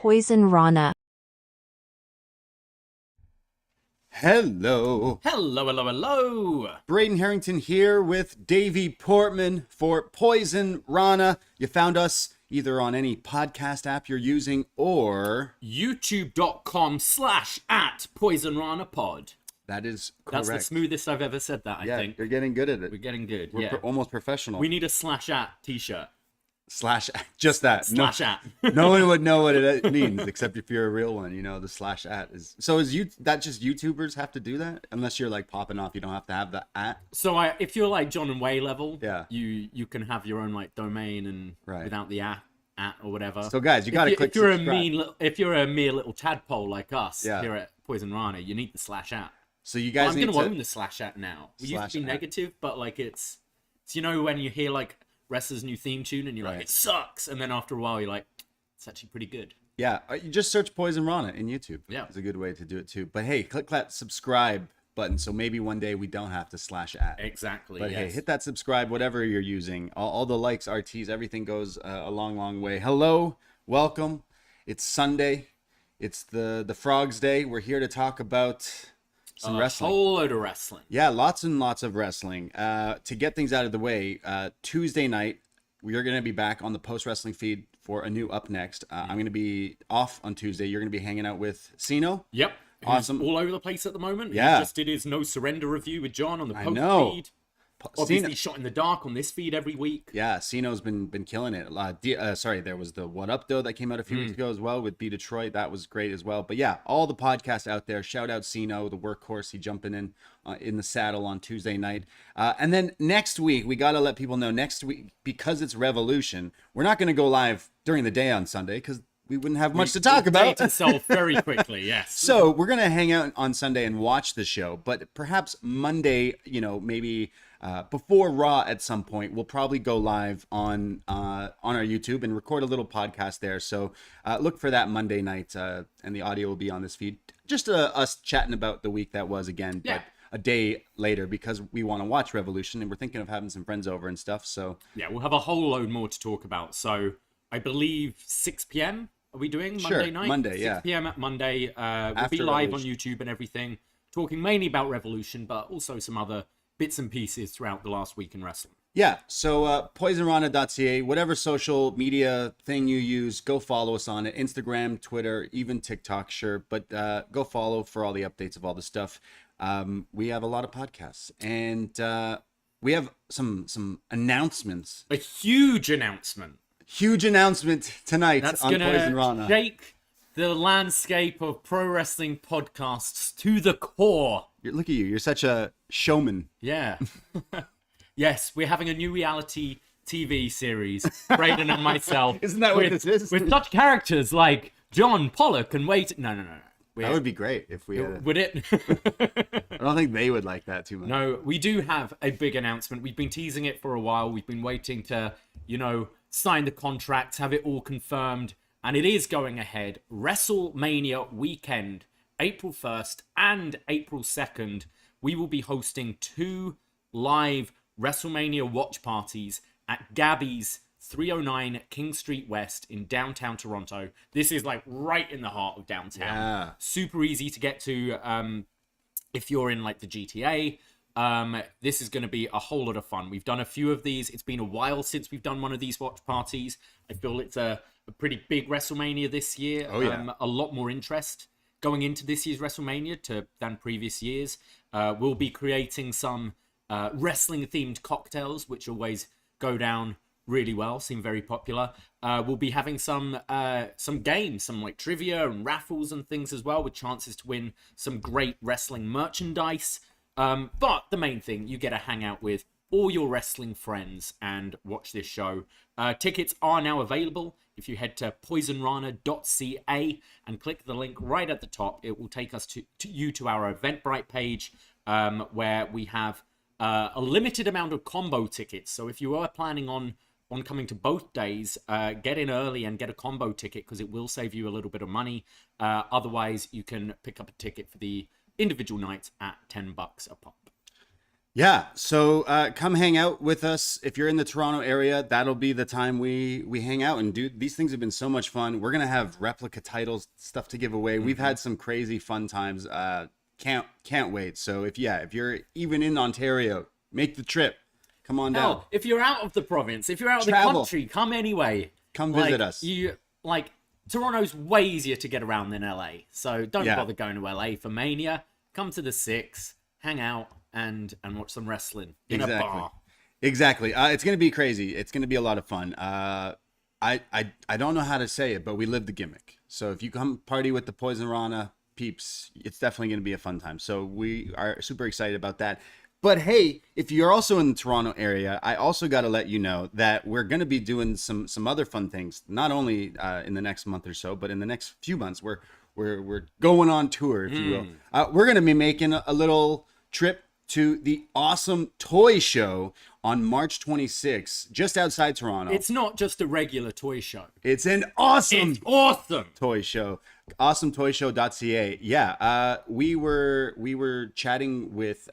Poisonrana. Hello. Hello. Braden Herrington here with Davie Portman for Poisonrana. You found us either on any podcast app you're using or youtube.com/@PoisonRanaPod. That is correct. That's the smoothest I've ever said that, I think. You're getting good at it. We're getting good, We're almost professional. We need a /@ t-shirt. Just that. /@ No one would know what it means except if you're a real one, you know, the /@ is. So that just YouTubers have to do that? Unless you're like popping off, you don't have to have the @. So if you're like John and Way level, yeah, you can have your own like domain and without the @ or whatever. So guys, you got to click subscribe. If you're a mere little tadpole like us here at Poisonrana, you need the /@. So you guys I'm going to own the /@ now. We used to be @ negative, but like it's you know when you hear like wrestler's new theme tune and you're like, it sucks, and then after a while you're like, it's actually pretty good. Yeah, you just search Poisonrana in YouTube. Yeah, it's a good way to do it too. But hey, click that subscribe button so maybe one day we don't have to /@. Exactly. But hey, hit that subscribe, whatever you're using. All the likes, RTs, everything goes a long way. Hello, welcome. It's Sunday. It's the Frogs Day. We're here to talk about some wrestling. A whole load of wrestling. Yeah, lots and lots of wrestling. To get things out of the way, Tuesday night, we are going to be back on the post-wrestling feed for a new Up Next. I'm going to be off on Tuesday. You're going to be hanging out with Sino. Yep. Awesome. Who's all over the place at the moment. Yeah. He just did his No Surrender review with John on the post feed. Obviously shot in the dark on this feed every week. Yeah, Sino's been killing it. There was the What Up Though that came out a few weeks ago as well with B Detroit. That was great as well. But yeah, all the podcasts out there. Shout out Sino, the workhorse. He jumping in the saddle on Tuesday night. And then next week, we got to let people know next week, because it's Revolution, we're not going to go live during the day on Sunday because we wouldn't have much to talk about. Itself very quickly, yes. So we're going to hang out on Sunday and watch the show. But perhaps Monday, maybe before Raw at some point, we'll probably go live on our YouTube and record a little podcast there. So look for that Monday night, and the audio will be on this feed. Just us chatting about the week that was again, but a day later because we want to watch Revolution and we're thinking of having some friends over and stuff. So yeah, we'll have a whole load more to talk about. So I believe 6 p.m. Are we doing Monday night? Monday, 6 p.m. at Monday. We'll be live on YouTube and everything, talking mainly about Revolution, but also some other bits and pieces throughout the last week in wrestling. Yeah, so poisonrana.ca, whatever social media thing you use, go follow us on it. Instagram, Twitter, even TikTok, sure. But go follow for all the updates of all the stuff. We have a lot of podcasts, and we have some announcements. A huge announcement. Huge announcement tonight That's on Poisonrana. Shake the landscape of pro wrestling podcasts to the core. Look at you. You're such a showman. Yeah. Yes, we're having a new reality TV series, Braden and myself. Isn't that what this is? With such characters like John Pollock and Wait. No. That would be great if we had Would it? I don't think they would like that too much. No, we do have a big announcement. We've been teasing it for a while. We've been waiting to, sign the contract, have it all confirmed. And it is going ahead. WrestleMania weekend, April 1st and April 2nd. We will be hosting 2 live WrestleMania watch parties at Gabby's 309 King Street West in downtown Toronto. This is like right in the heart of downtown. Yeah. Super easy to get to if you're in like the GTA. This is going to be a whole lot of fun. We've done a few of these. It's been a while since we've done one of these watch parties. I feel it's a pretty big WrestleMania this year. Oh, yeah. A lot more interest going into this year's WrestleMania than previous years. We'll be creating some wrestling-themed cocktails, which always go down really well, seem very popular. We'll be having some games, some like trivia and raffles and things as well, with chances to win some great wrestling merchandise. But the main thing, you get to hang out with all your wrestling friends and watch this show. Tickets are now available. If you head to poisonrana.ca and click the link right at the top, it will take us to our Eventbrite page, where we have a limited amount of combo tickets. So if you are planning on coming to both days, get in early and get a combo ticket because it will save you a little bit of money. Otherwise, you can pick up a ticket for the individual nights at $10 a pop. Yeah, so come hang out with us if you're in the Toronto area. That'll be the time we hang out and do. These things have been so much fun. We're gonna have replica titles, stuff to give away. We've had some crazy fun times. Can't wait. So if you're even in Ontario, make the trip. Come on down. Hell, if you're out of the province, if you're out of the Travel. country, come anyway. Come visit us. Toronto's way easier to get around than LA, so don't Yeah. bother going to LA for Mania. Come to the Six, hang out, and watch some wrestling in a bar. Exactly. It's gonna be crazy. It's gonna be a lot of fun. I don't know how to say it, but we live the gimmick. So if you come party with the Poisonrana peeps, it's definitely gonna be a fun time. So we are super excited about that. But hey, if you're also in the Toronto area, I also got to let you know that we're going to be doing some other fun things. Not only in the next month or so, but in the next few months, we're going on tour, if you will. We're going to be making a little trip to the Awesome Toy Show on March 26th, just outside Toronto. It's not just a regular toy show. It's an awesome Toy show. AwesomeToyShow.ca. Yeah, we were chatting with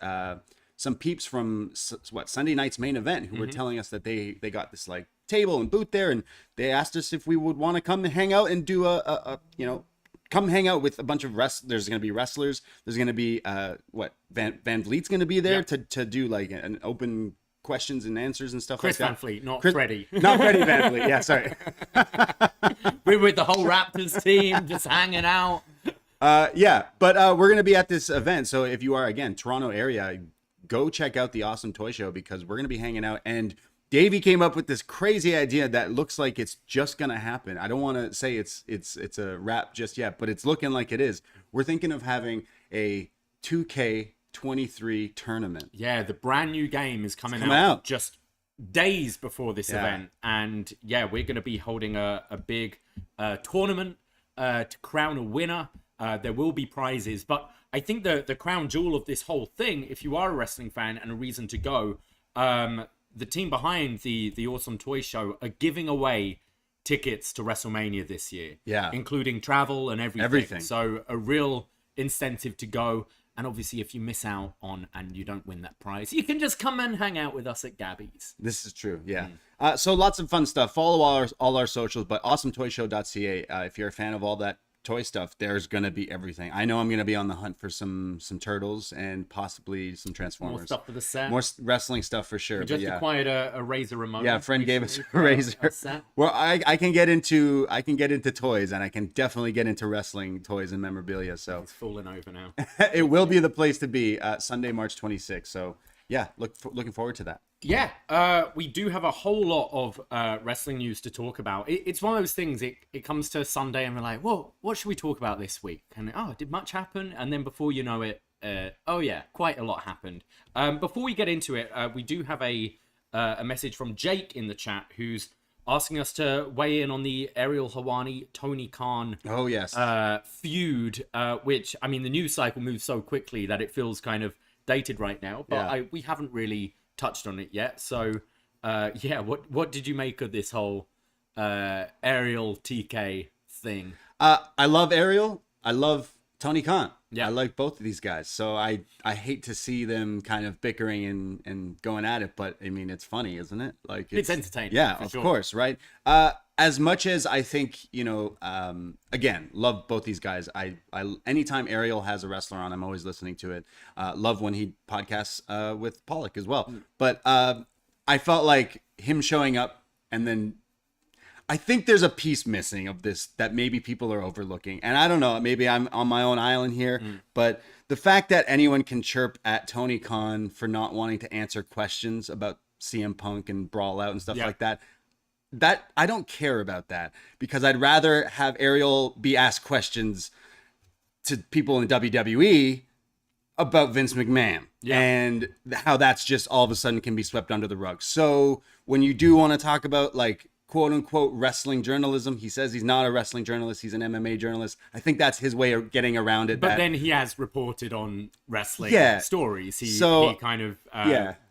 some peeps from Sunday night's main event who were telling us that they got this like table and booth there, and they asked us if we would want to come and hang out and do come hang out with a bunch of there's going to be wrestlers. There's going to be Van Vliet's going to be there to do like an open questions and answers and stuff Chris like Van that. Fleet, not Freddie. Not Freddie Van Vliet. Yeah, sorry. We're with the whole Raptors team, just hanging out. But we're going to be at this event. So if you are, again, Toronto area, go check out the Awesome Toy Show because we're going to be hanging out. And Davie came up with this crazy idea that looks like it's just going to happen. I don't want to say it's a wrap just yet, but it's looking like it is. We're thinking of having a 2K23 tournament. Yeah, the brand new game is coming out just days before this event. And yeah, we're going to be holding a big tournament to crown a winner. There will be prizes, but I think the crown jewel of this whole thing, if you are a wrestling fan and a reason to go, the team behind the Awesome Toy Show are giving away tickets to WrestleMania this year. Yeah. Including travel and everything. So a real incentive to go. And obviously, if you miss out on and you don't win that prize, you can just come and hang out with us at Gabby's. This is true, yeah. So lots of fun stuff. Follow all our socials, but awesometoyshow.ca. If you're a fan of all that toy stuff, there's gonna be everything. I know I'm gonna be on the hunt for some turtles and possibly some Transformers. More stuff for the set. More wrestling stuff for sure. We just acquired a Razor remote. Yeah, a friend gave us a Razor. Well, I can get into toys, and I can definitely get into wrestling toys and memorabilia. So it's falling over now. it will be the place to be. Sunday, March 26th. So yeah, looking forward to that. Yeah, we do have a whole lot of wrestling news to talk about. It's one of those things, it comes to Sunday and we're like, well, what should we talk about this week? And did much happen? And then before you know it, quite a lot happened. Before we get into it, we do have a message from Jake in the chat who's asking us to weigh in on the Ariel Helwani, Tony Khan feud, which, I mean, the news cycle moves so quickly that it feels kind of dated right now, but we haven't really touched on it yet. So what did you make of this whole Ariel TK thing? I love Ariel. I love Tony Khan. Yeah, I like both of these guys. So I hate to see them kind of bickering and going at it, but I mean, it's funny, isn't it? Like it's entertaining. Yeah, of course, right? As much as I think, again, love both these guys. I anytime Ariel has a wrestler on, I'm always listening to it. Love when he podcasts with Pollock as well. But I felt like him showing up, and then I think there's a piece missing of this that maybe people are overlooking. And I don't know, maybe I'm on my own island here, but the fact that anyone can chirp at Tony Khan for not wanting to answer questions about CM Punk and Brawl Out and stuff like that I don't care about that, because I'd rather have Ariel be asked questions to people in WWE about Vince McMahon and how that's just all of a sudden can be swept under the rug. So when you do want to talk about like quote unquote wrestling journalism, he says he's not a wrestling journalist, he's an MMA journalist. I think that's his way of getting around it. But then he has reported on wrestling stories. He kind of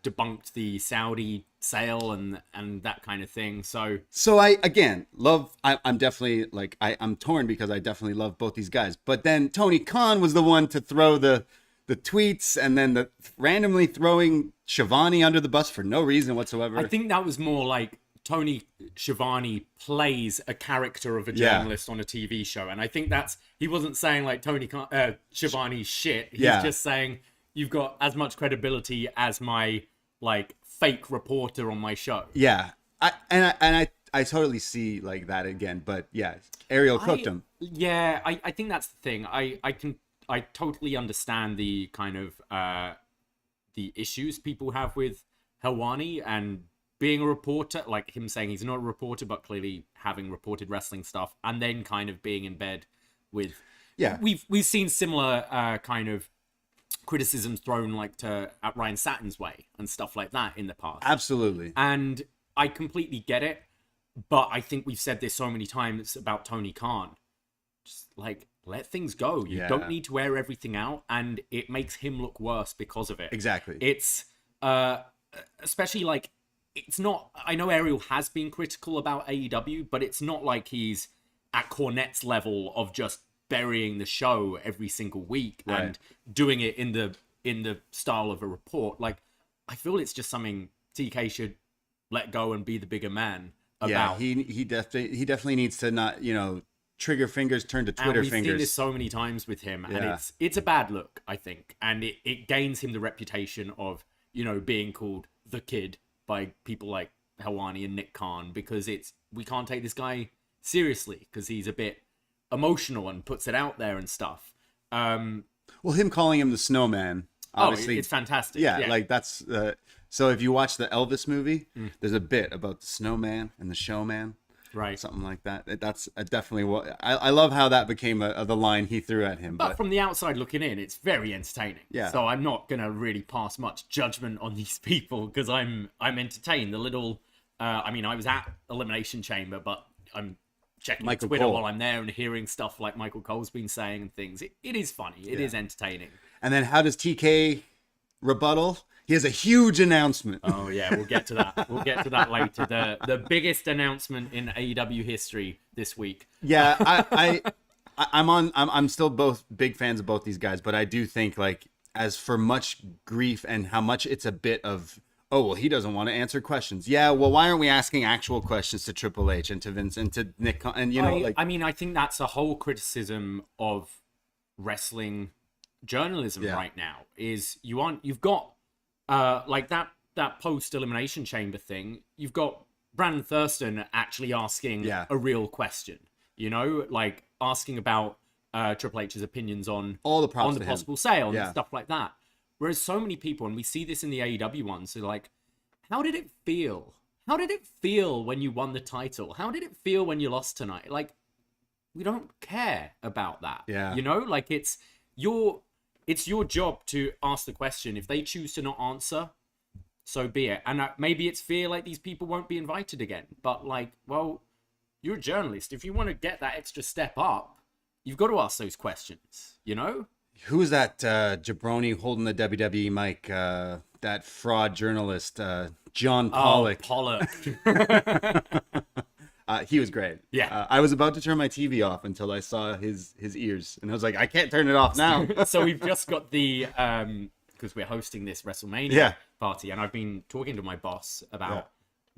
debunked the Saudi sale and that kind of thing. So I again love. I'm definitely I'm torn because I definitely love both these guys. But then Tony Khan was the one to throw the the tweets and then the randomly throwing Shivani under the bus for no reason whatsoever. I think that was more like Tony Schiavone plays a character of a journalist on a TV show, and I think he wasn't saying like Schiavone's shit. He's just saying you've got as much credibility as my like fake reporter on my show. Yeah, I totally see like that again, but yeah, Ariel cooked him. Yeah, I think that's the thing. I totally understand the kind of the issues people have with Helwani and being a reporter, like him saying he's not a reporter, but clearly having reported wrestling stuff, and then kind of being in bed with. Yeah, we've seen similar kind of criticisms thrown like at Ryan Satin's way and stuff like that in the past. Absolutely, and I completely get it, but I think we've said this so many times about Tony Khan. Just like let things go. You don't need to air everything out, and it makes him look worse because of it. Exactly. It's especially like. It's not. I know Ariel has been critical about AEW, but it's not like he's at Cornette's level of just burying the show every single week and doing it in the style of a report. Like, I feel it's just something TK should let go and be the bigger man about. Yeah, he definitely needs to not, trigger fingers turn to Twitter fingers. We've seen this so many times with him, and it's a bad look, I think, and it gains him the reputation of being called the kid by people like Helwani and Nick Khan, because we can't take this guy seriously because he's a bit emotional and puts it out there and stuff. Well, him calling him the snowman, obviously, it's fantastic. Yeah, like that's so if you watch the Elvis movie, there's a bit about the snowman and the showman, right? Something like that. That's definitely what I love how that became the line he threw at him. But from the outside looking in, it's very entertaining. Yeah. So I'm not gonna really pass much judgment on these people because I'm entertained. The little, I was at Elimination Chamber, but I'm checking Twitter while I'm there and hearing stuff like Michael Cole's been saying and things. It is funny. It is entertaining. And then how does TK rebuttal? He has a huge announcement. Oh yeah, we'll get to that. We'll get to that later. The biggest announcement in AEW history this week. Yeah, I'm still both big fans of both these guys, but I do think like as for much grief and how much it's a bit of he doesn't want to answer questions. Yeah, well, why aren't we asking actual questions to Triple H and to Vince and to Nick and I think that's a whole criticism of wrestling journalism right now is you've got like that post Elimination Chamber thing, you've got Brandon Thurston actually asking a real question, like asking about Triple H's opinions on all the possible sale and stuff like that. Whereas so many people, and we see this in the AEW ones, are like, how did it feel? How did it feel when you won the title? How did it feel when you lost tonight? Like, we don't care about that. Yeah. Like it's your job to ask the question. If they choose to not answer, so be it. And maybe it's fear like these people won't be invited again. But like, well, you're a journalist. If you want to get that extra step up, you've got to ask those questions, Who's that jabroni holding the WWE mic? That fraud journalist, John Pollock. Pollock. He was great. Yeah. I was about to turn my TV off until I saw his ears. And I was like, I can't turn it off now. So we've just got the... because we're hosting this WrestleMania party. And I've been talking to my boss about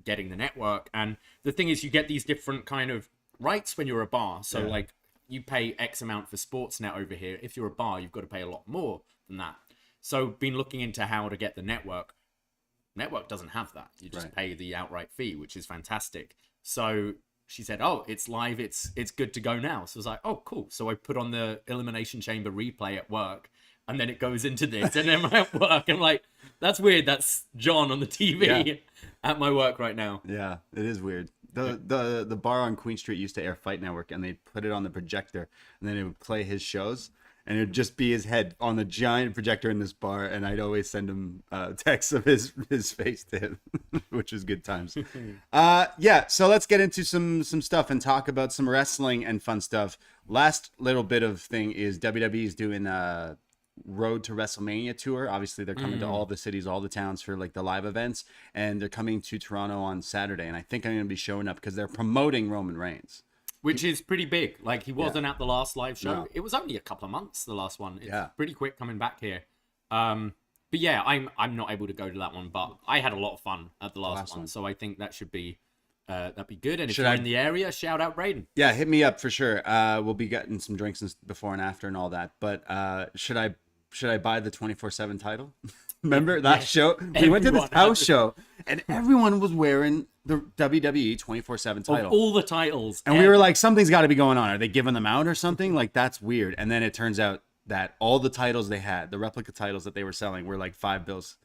getting the network. And the thing is, you get these different kind of rights when you're a bar. So like... you pay X amount for Sportsnet over here. If you're a bar, you've got to pay a lot more than that. So been looking into how to get the network. Network doesn't have that. You just pay the outright fee, which is fantastic. So she said, it's live. It's good to go now. So I was like, oh, cool. So I put on the Elimination Chamber replay at work, and then it goes into this. And then I'm at work, I'm like, that's weird. That's John on the TV at my work right now. Yeah, it is weird. The bar on Queen Street used to air Fight Network, and they'd put it on the projector, and then it would play his shows, and it would just be his head on the giant projector in this bar, and I'd always send him texts of his face to him, which was good times. So let's get into some stuff and talk about some wrestling and fun stuff. Last little bit of thing is WWE's doing Road to WrestleMania tour. Obviously they're coming to all the cities, all the towns for like the live events, and they're coming to Toronto on Saturday, and I think I'm going to be showing up because they're promoting Roman Reigns, which is pretty big. Like he wasn't at the last live show. No. It was only a couple of months, the last one. It's pretty quick coming back here. But yeah, I'm not able to go to that one, but I had a lot of fun at the last one, so I think that should be that'd be good. And if you're in the area, shout out Braden. Yeah, hit me up for sure. We'll be getting some drinks before and after and all that. But should I buy the 24/7 title? Remember that show? We went to this house show, and everyone was wearing the WWE 24/7 title. Of all the titles. And we were like, something's got to be going on. Are they giving them out or something? Like, that's weird. And then it turns out that all the titles they had, the replica titles that they were selling, were like $5,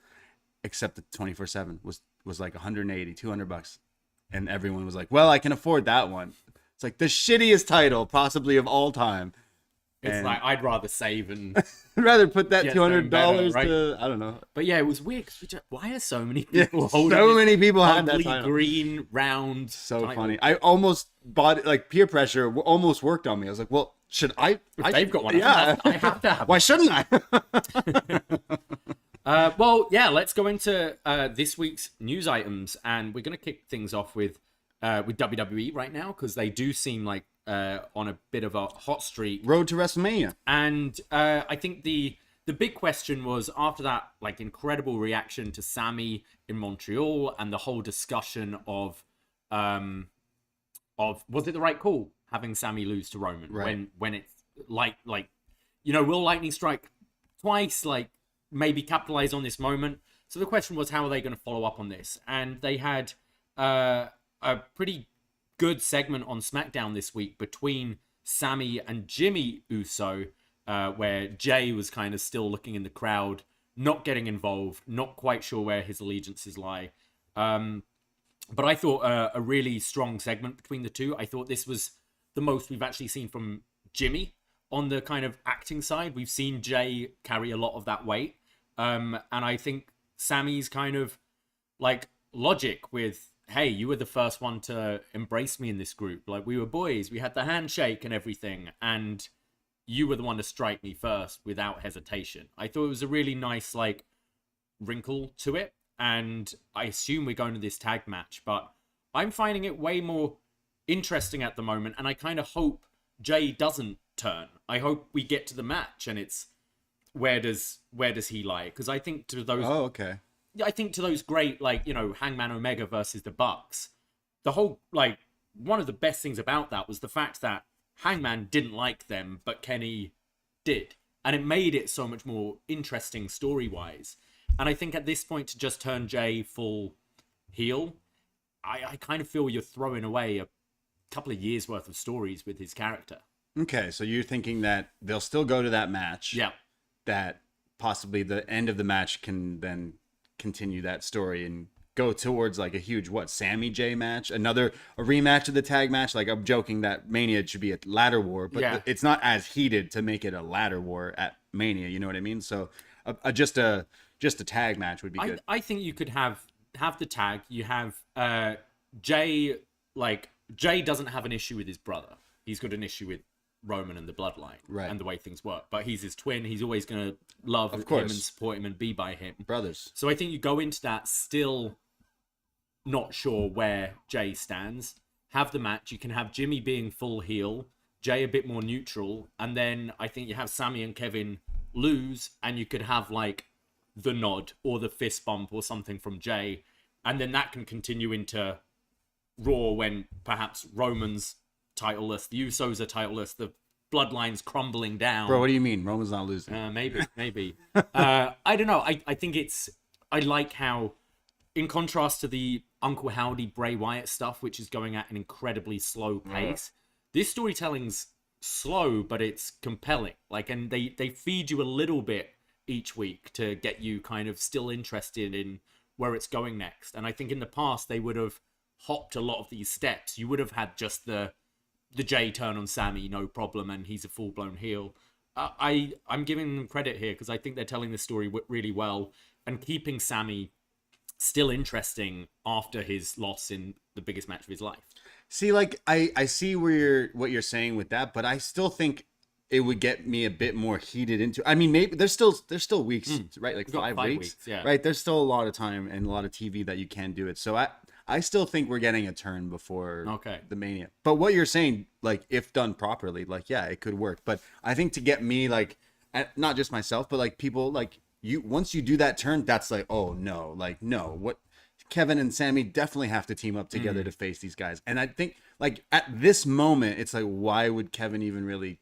except the 24/7 was like $180, $200. And everyone was like, well, I can afford that one. It's like the shittiest title possibly of all time. It's like, I'd rather save and I'd rather put that $200 right? to, I don't know. But yeah, it was weird. Why are so many people holding so many people had that ugly title. green round So title. funny. I almost bought it, like peer pressure almost worked on me. I was like, well, should I? If they've got one. Yeah. I have to have Why shouldn't I? Well, yeah, let's go into this week's news items, and we're going to kick things off with WWE right now, because they do seem like on a bit of a hot streak. Road to WrestleMania. And I think the big question was, after that like incredible reaction to Sami in Montreal and the whole discussion of was it the right call having Sami lose to Roman, right, when it's like will lightning strike twice, like maybe capitalize on this moment? So the question was, how are they going to follow up on this? And they had a pretty good segment on SmackDown this week between Sami and Jimmy Uso, where Jay was kind of still looking in the crowd, not getting involved, not quite sure where his allegiances lie. But I thought a really strong segment between the two. I thought this was the most we've actually seen from Jimmy on the kind of acting side. We've seen Jay carry a lot of that weight. And I think Sami's kind of like logic with, hey, you were the first one to embrace me in this group. Like, we were boys, we had the handshake and everything, and you were the one to strike me first without hesitation. I thought it was a really nice, like, wrinkle to it. And I assume we're going to this tag match, but I'm finding it way more interesting at the moment, and I kind of hope Jay doesn't turn. I hope we get to the match and it's where does he lie? Because I think to those I think to those great, like, Hangman Omega versus the Bucks, the whole, like, one of the best things about that was the fact that Hangman didn't like them, but Kenny did, and it made it so much more interesting story wise. And I think at this point, to just turn Jay full heel, I kind of feel you're throwing away a couple of years worth of stories with his character. Okay, so you're thinking that they'll still go to that match. Yeah. That possibly the end of the match can then continue that story and go towards like a huge Sami Jay match, a rematch of the tag match. Like, I'm joking that Mania should be a ladder war, but it's not as heated to make it a ladder war at Mania. You know what I mean? So just a tag match would be good. I think you could have the tag. You have Jay. Like, Jay doesn't have an issue with his brother. He's got an issue with Roman and the bloodline, right, and the way things work. But he's his twin. He's always going to love him and support him and be by him. Brothers. So I think you go into that still not sure where Jay stands. Have the match. You can have Jimmy being full heel, Jay a bit more neutral, and then I think you have Sami and Kevin lose, and you could have like the nod or the fist bump or something from Jay, and then that can continue into Raw when perhaps Roman's titleless, the Usos are titleless, the bloodline's crumbling down. Bro, what do you mean? Roman's not losing. Maybe. I don't know. I think I like how, in contrast to the Uncle Howdy Bray Wyatt stuff, which is going at an incredibly slow pace, this storytelling's slow, but it's compelling. Like, and they feed you a little bit each week to get you kind of still interested in where it's going next. And I think in the past they would have hopped a lot of these steps. You would have had just the Jay turn on Sami, no problem, and he's a full-blown heel. I'm giving them credit here because I think they're telling the story really well and keeping Sami still interesting after his loss in the biggest match of his life. See, like, I see what you're saying with that, but I still think it would get me a bit more heated into. I mean, maybe there's still weeks, right? Like 5 weeks, yeah. Right? There's still a lot of time and a lot of TV that you can do it. So I still think we're getting a turn before the Mania. But what you're saying, like, if done properly, like, yeah, it could work. But I think to get me, like, not just myself, but like people like once you do that turn, that's like, oh no, like no, what Kevin and Sami definitely have to team up together to face these guys. And I think like at this moment, it's like, why would Kevin even really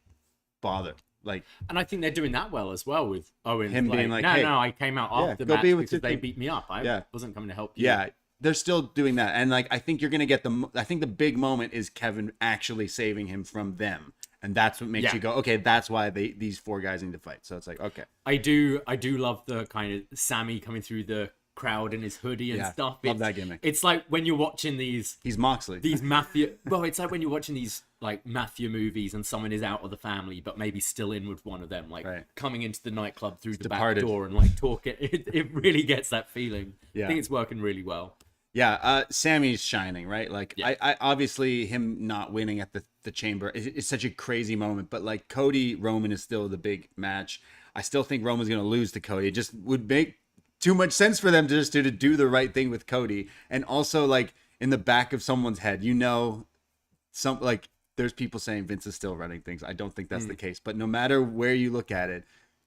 bother? Like, and I think they're doing that well as well with Owen. Him being like, no, hey, I came out after the match because they beat me up. I wasn't coming to help you. Yeah, they're still doing that. And like, I think you're going to get I think the big moment is Kevin actually saving him from them. And that's what makes you go, okay, that's why these 4 guys need to fight. So it's like, okay. I do love the kind of Sami coming through the crowd in his hoodie and stuff. Love that gimmick. It's like when you're watching he's Moxley. These mafia. Well, it's like when you're watching these like mafia movies and someone is out of the family, but maybe still in with one of them, like coming into the nightclub through the back door and like talking. It really gets that feeling. I think it's working really well. Yeah, Sammy's shining, right? Like, I obviously him not winning at the Chamber is such a crazy moment, but like Cody Roman is still the big match. I still think Roman's gonna lose to Cody. It just would make too much sense for them to do the right thing with Cody, and also like in the back of someone's head, some like there's people saying Vince is still running things. I don't think that's the case, but no matter where you look at it,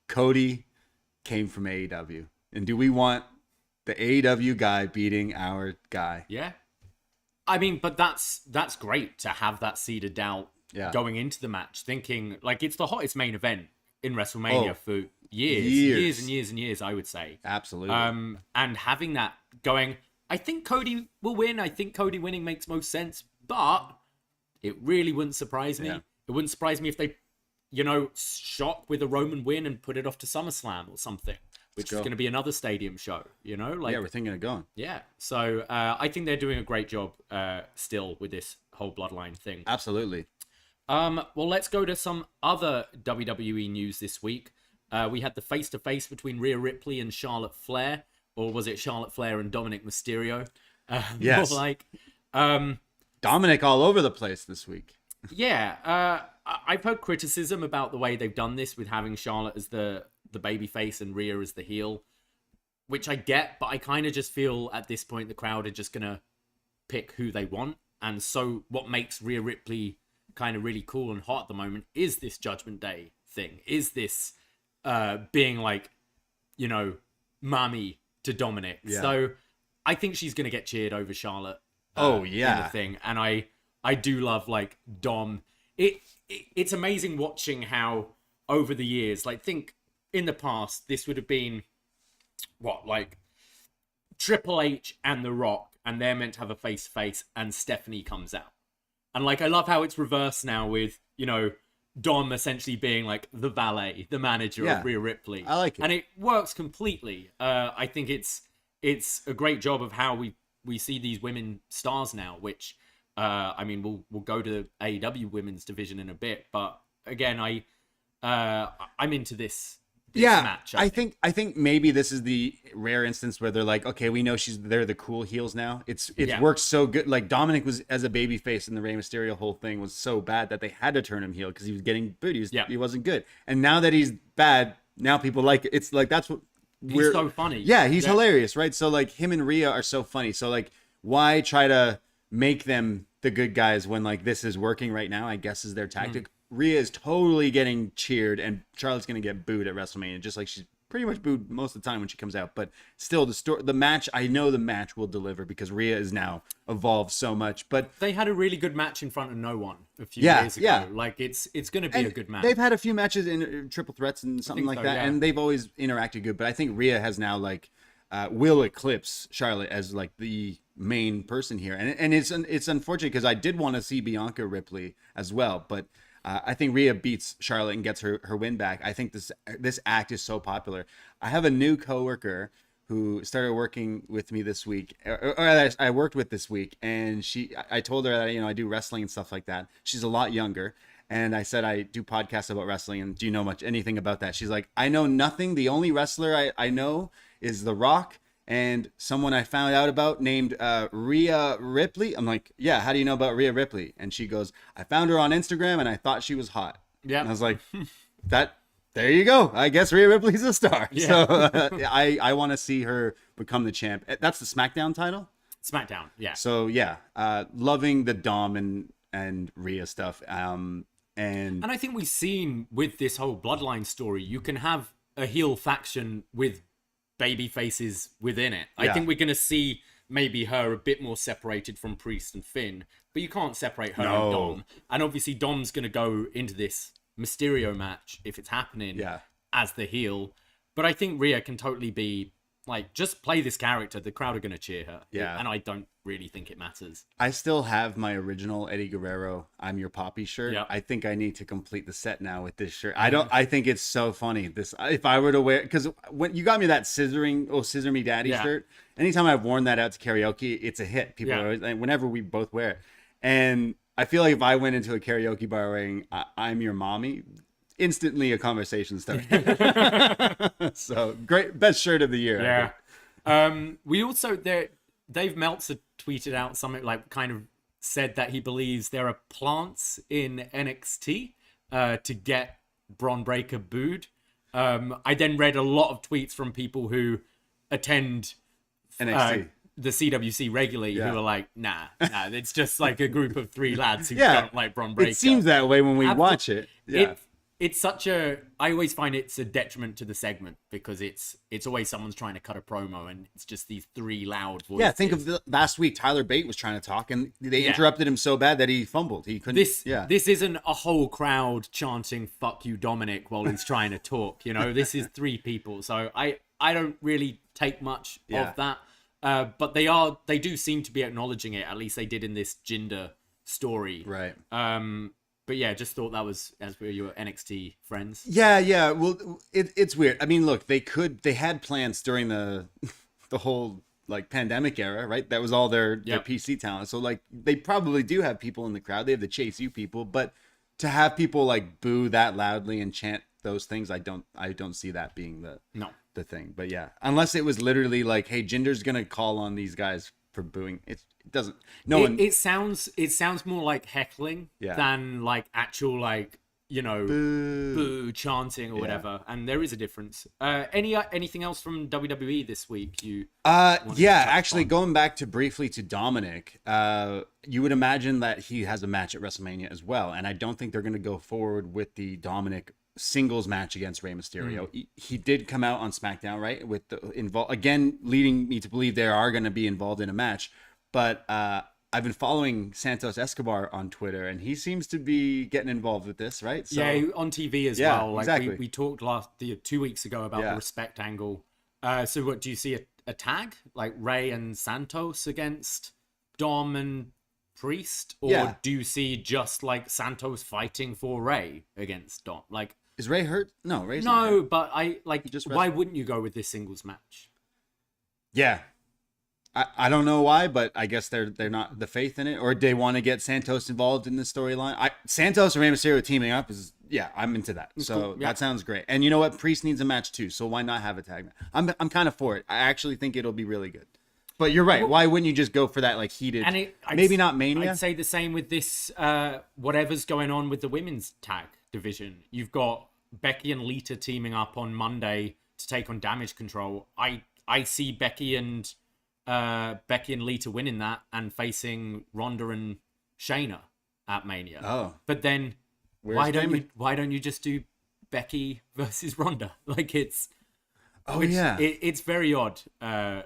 Cody came from AEW, and do we want the AEW guy beating our guy? Yeah. I mean, but that's great to have that seeded doubt going into the match, thinking like it's the hottest main event in WrestleMania for years and years, I would say. Absolutely. And having that going, I think Cody will win. I think Cody winning makes most sense, but it really wouldn't surprise me. It wouldn't surprise me if they, shock with a Roman win and put it off to SummerSlam or something, which is going to be another stadium show, Like, we're thinking of going. Yeah. So I think they're doing a great job still with this whole bloodline thing. Absolutely. Well, let's go to some other WWE news this week. We had the face-to-face between Rhea Ripley and Charlotte Flair, or was it Charlotte Flair and Dominic Mysterio? Yes. Dominic all over the place this week. Yeah. I've heard criticism about the way they've done this with having Charlotte as the baby face and Rhea as the heel, which I get, but I kind of just feel at this point the crowd are just gonna pick who they want. And so what makes Rhea Ripley kind of really cool and hot at the moment is this Judgment Day thing, is this being like, mommy to Dominic. So I think she's gonna get cheered over Charlotte in the thing. And I do love like Dom. It's amazing watching how over the years, like think in the past, this would have been like Triple H and The Rock, and they're meant to have a face-to-face, and Stephanie comes out. And like, I love how it's reversed now with, Dom essentially being like the valet, the manager of Rhea Ripley. I like it. And it works completely. I think it's a great job of how we see these women stars now, which, I mean, we'll go to AEW women's division in a bit, but again, I'm into this match. I think maybe this is the rare instance where they're like, okay, we know they're the cool heels now. It's worked so good. Like Dominic was as a baby face, and the Rey Mysterio whole thing was so bad that they had to turn him heel because he was getting booed. He wasn't good. And now that he's bad, now people like it. It's like that's what he's so funny. Yeah, he's hilarious, right? So like him and Rhea are so funny. So like why try to make them the good guys when like this is working right now, I guess is their tactic. Rhea is totally getting cheered, and Charlotte's going to get booed at WrestleMania, just like she's pretty much booed most of the time when she comes out. But still, the match, I know the match will deliver because Rhea is now evolved so much. But they had a really good match in front of no one a few years ago. Yeah. Like it's going to be a good match. They've had a few matches in triple threats and something like that, and they've always interacted good. But I think Rhea has now like will eclipse Charlotte as like the main person here, and it's unfortunate because I did want to see Bianca Ripley as well, but. I think Rhea beats Charlotte and gets her win back. I think this act is so popular. I have a new coworker who started working with me this week, or I worked with this week, and I told her that I do wrestling and stuff like that. She's a lot younger, and I said I do podcasts about wrestling, and do you know anything about that? She's like, I know nothing. The only wrestler I know is The Rock. And someone I found out about named Rhea Ripley. I'm like, yeah, how do you know about Rhea Ripley? And she goes, I found her on Instagram and I thought she was hot. Yeah. And I was like, there you go. I guess Rhea Ripley's a star. Yeah. So I want to see her become the champ. That's the SmackDown title? SmackDown, yeah. So yeah, loving the Dom and Rhea stuff. And I think we've seen with this whole bloodline story, you can have a heel faction with baby faces within it. I Yeah. think we're going to see maybe her a bit more separated from Priest and Finn, but you can't separate her and Dom. And obviously Dom's going to go into this Mysterio match, if it's happening, as the heel. But I think Rhea can totally be, like, just play this character. The crowd are going to cheer her. Yeah. And I don't really think it matters. I still have my original Eddie Guerrero "I'm Your Poppy" shirt. Yeah. I think I need to complete the set now with this shirt. I think it's so funny. This, if I were to wear, because when you got me that scissor me daddy shirt, anytime I've worn that out to karaoke, it's a hit. People are always, like, whenever we both wear it. And I feel like if I went into a karaoke bar wearing "I'm Your Mommy," instantly a conversation started. So great, best shirt of the year. Yeah. We also, Dave Meltzer tweeted out something like, kind of said that he believes there are plants in NXT to get Bron Breakker booed. I then read a lot of tweets from people who attend NXT. The CWC regularly, who are like, nah, it's just like a group of 3 lads who don't like Bron Breakker. It seems that way when we watch it. Yeah. It's such a, I always find it's a detriment to the segment, because it's always someone's trying to cut a promo and it's just these 3 loud voices. Yeah, think of last week, Tyler Bate was trying to talk and they interrupted him so bad that he fumbled. He couldn't. This isn't a whole crowd chanting "fuck you, Dominic" while he's trying to talk. You know, this is 3 people. So I don't really take much of that. But they do seem to be acknowledging it. At least they did in this Jinder story. Right. But yeah, just thought that was, as per your NXT friends. Yeah. Well, it's weird. I mean, look, they had plans during the whole, like, pandemic era, right? That was all their PC talent. So, like, they probably do have people in the crowd. They have the Chase U people, but to have people, like, boo that loudly and chant those things, I don't see that being the thing. But yeah, unless it was literally like, hey, Jinder's gonna call on these guys for booing. It doesn't. It sounds more like heckling than like actual, like, you know, boo chanting or whatever. And there is a difference. Anything else from WWE this week? Actually, going back briefly to Dominic, you would imagine that he has a match at WrestleMania as well, and I don't think they're going to go forward with the Dominic singles match against Rey Mysterio. He did come out on SmackDown, right, with the again, leading me to believe they are going to be involved in a match. But I've been following Santos Escobar on Twitter, and he seems to be getting involved with this, right? So, on TV as well. Like, exactly. We talked 2 weeks ago about the respect angle. So what do you see, a tag like Rey and Santos against Dom and Priest, or do you see just like Santos fighting for Rey against Dom? Like, is Rey hurt? No, Rey's not hurt. But why wouldn't you go with this singles match? Yeah. I don't know why, but I guess they're not the faith in it, or they want to get Santos involved in the storyline. Santos and Rey Mysterio teaming up is, I'm into that. So cool. That sounds great. And you know what? Priest needs a match too, so why not have a tag match? I'm kind of for it. I actually think it'll be really good. But you're right. Why wouldn't you just go for that, like, heated? Maybe not Mania. I'd say the same with this. Whatever's going on with the women's tag division, you've got Becky and Lita teaming up on Monday to take on Damage Control. I see Becky and Lita winning that and facing Ronda and Shayna at Mania. Oh, but then why don't you just do Becky versus Ronda? Like, it's. It's very odd.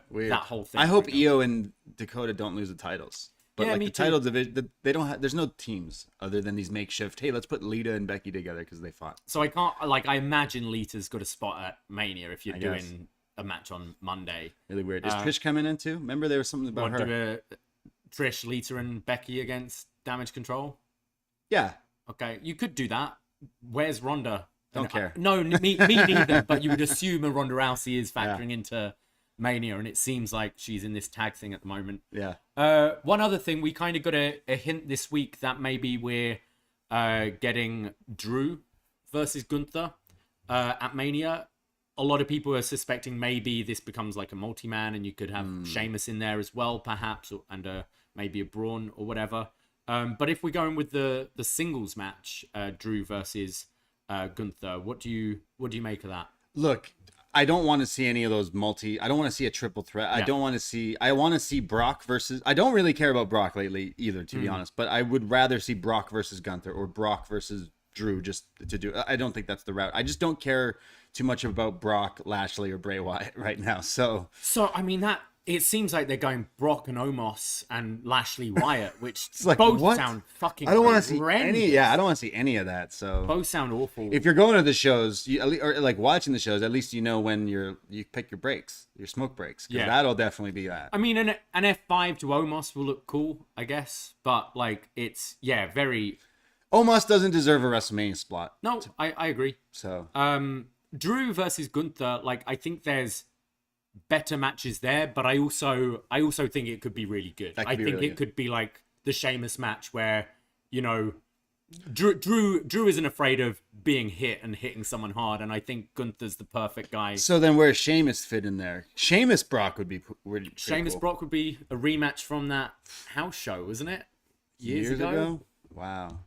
Weird. That whole thing. I hope Io and Dakota don't lose the titles. But me the too. title division, they don't have. There's no teams other than these makeshift. Hey, let's put Lita and Becky together because they fought. So I can't. Like, I imagine Lita's got a spot at Mania if you're doing a match on Monday. Really weird. Is Trish coming in too? Remember there was something about her. Trish, Lita, and Becky against Damage Control. Yeah. Okay, you could do that. Where's Ronda? Don't care. No, me neither. But you would assume a Ronda Rousey is factoring into Mania, and it seems like she's in this tag thing at the moment. Yeah. One other thing, we kind of got a hint this week that maybe we're getting Drew versus Gunther at Mania. A lot of people are suspecting maybe this becomes like a multi-man, and you could have Sheamus in there as well, perhaps, and maybe a Braun or whatever. But if we're going with the singles match, Drew versus Gunther, what do you make of that? Look, I don't want to see any of those I don't want to see a triple threat. I want to see Brock versus. I don't really care about Brock lately either, to be honest. But I would rather see Brock versus Gunther or Brock versus Drew just to do. I don't think that's the route. I just don't care too much about Brock, Lashley, or Bray Wyatt right now. So I mean, that it seems like they're going Brock and Omos and Lashley Wyatt, which like, both what? sound fucking I don't want to see horrendous. any. Yeah, I don't want to see any of that. So Both sound awful. if you're going to the shows, or like watching the shows, at least you know when you pick your breaks, your smoke breaks. Yeah, that'll definitely be that. I mean, an F5 to Omos will look cool, I guess, but like it's very. Omos doesn't deserve a WrestleMania spot. No, I agree. So Drew versus Gunther, like I think there's better matches there, but I also think it could be really good. I think it could be like the Sheamus match where, you know, Drew isn't afraid of being hit and hitting someone hard, and I think Gunther's the perfect guy. So then where's Sheamus fit in there? Sheamus Brock would be Sheamus cool. Brock would be a rematch from that house show, wasn't it? Years ago? Wow.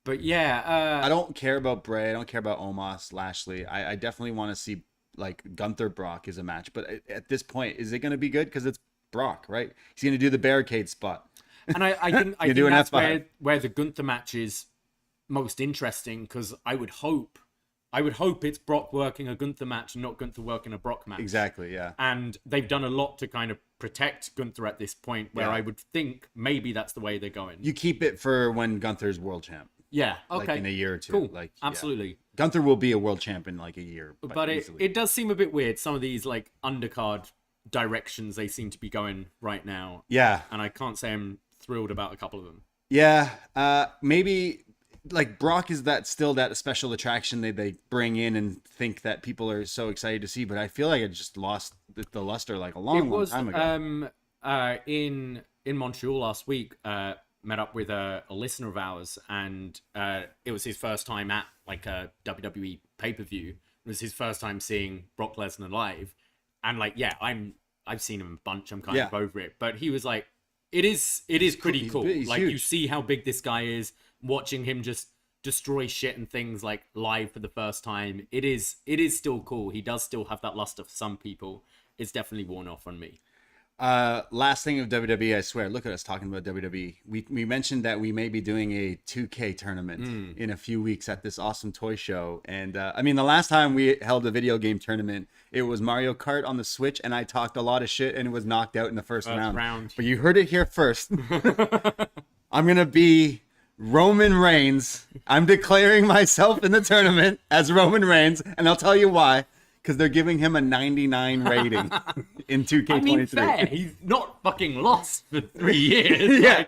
But yeah, I don't care about Bray. I don't care about Omos, Lashley. I definitely want to see like Gunther Brock is a match, but at this point, is it going to be good? Because it's Brock, right? He's going to do the barricade spot. And I think that's where the Gunther match is most interesting, because I would hope it's Brock working a Gunther match and not Gunther working a Brock match. Exactly, yeah. And they've done a lot to kind of protect Gunther at this point, where I would think maybe that's the way they're going. You keep it for when Gunther's world champ. Yeah, okay. Like in a year or two. Cool, like absolutely. Yeah. Gunther will be a world champ in like a year. But it does seem a bit weird, some of these like undercard directions they seem to be going right now. Yeah. And I can't say I'm thrilled about a couple of them. Yeah, maybe like Brock is still that special attraction they bring in and think that people are so excited to see, but I feel like it just lost the luster like a long time ago. In Montreal last week, met up with a listener of ours, and it was his first time at like a WWE pay-per-view. It was his first time seeing Brock Lesnar live, and like I've seen him a bunch. I'm kind of over it, but he was like, it is pretty cool. Like huge. You see how big this guy is, watching him just destroy shit and things like live for the first time. It is still cool. He does still have that luster for some people. It's definitely worn off on me. Last thing of WWE, I swear, look at us talking about WWE. We mentioned that we may be doing a 2K tournament in a few weeks at this awesome toy show. And I mean, the last time we held a video game tournament, it was Mario Kart on the Switch, and I talked a lot of shit and it was knocked out in the first round. But you heard it here first. I'm going to be Roman Reigns. I'm declaring myself in the tournament as Roman Reigns, and I'll tell you why. Because they're giving him a 99 rating in 2K23. I mean, fair. He's not fucking lost for 3 years. Yeah.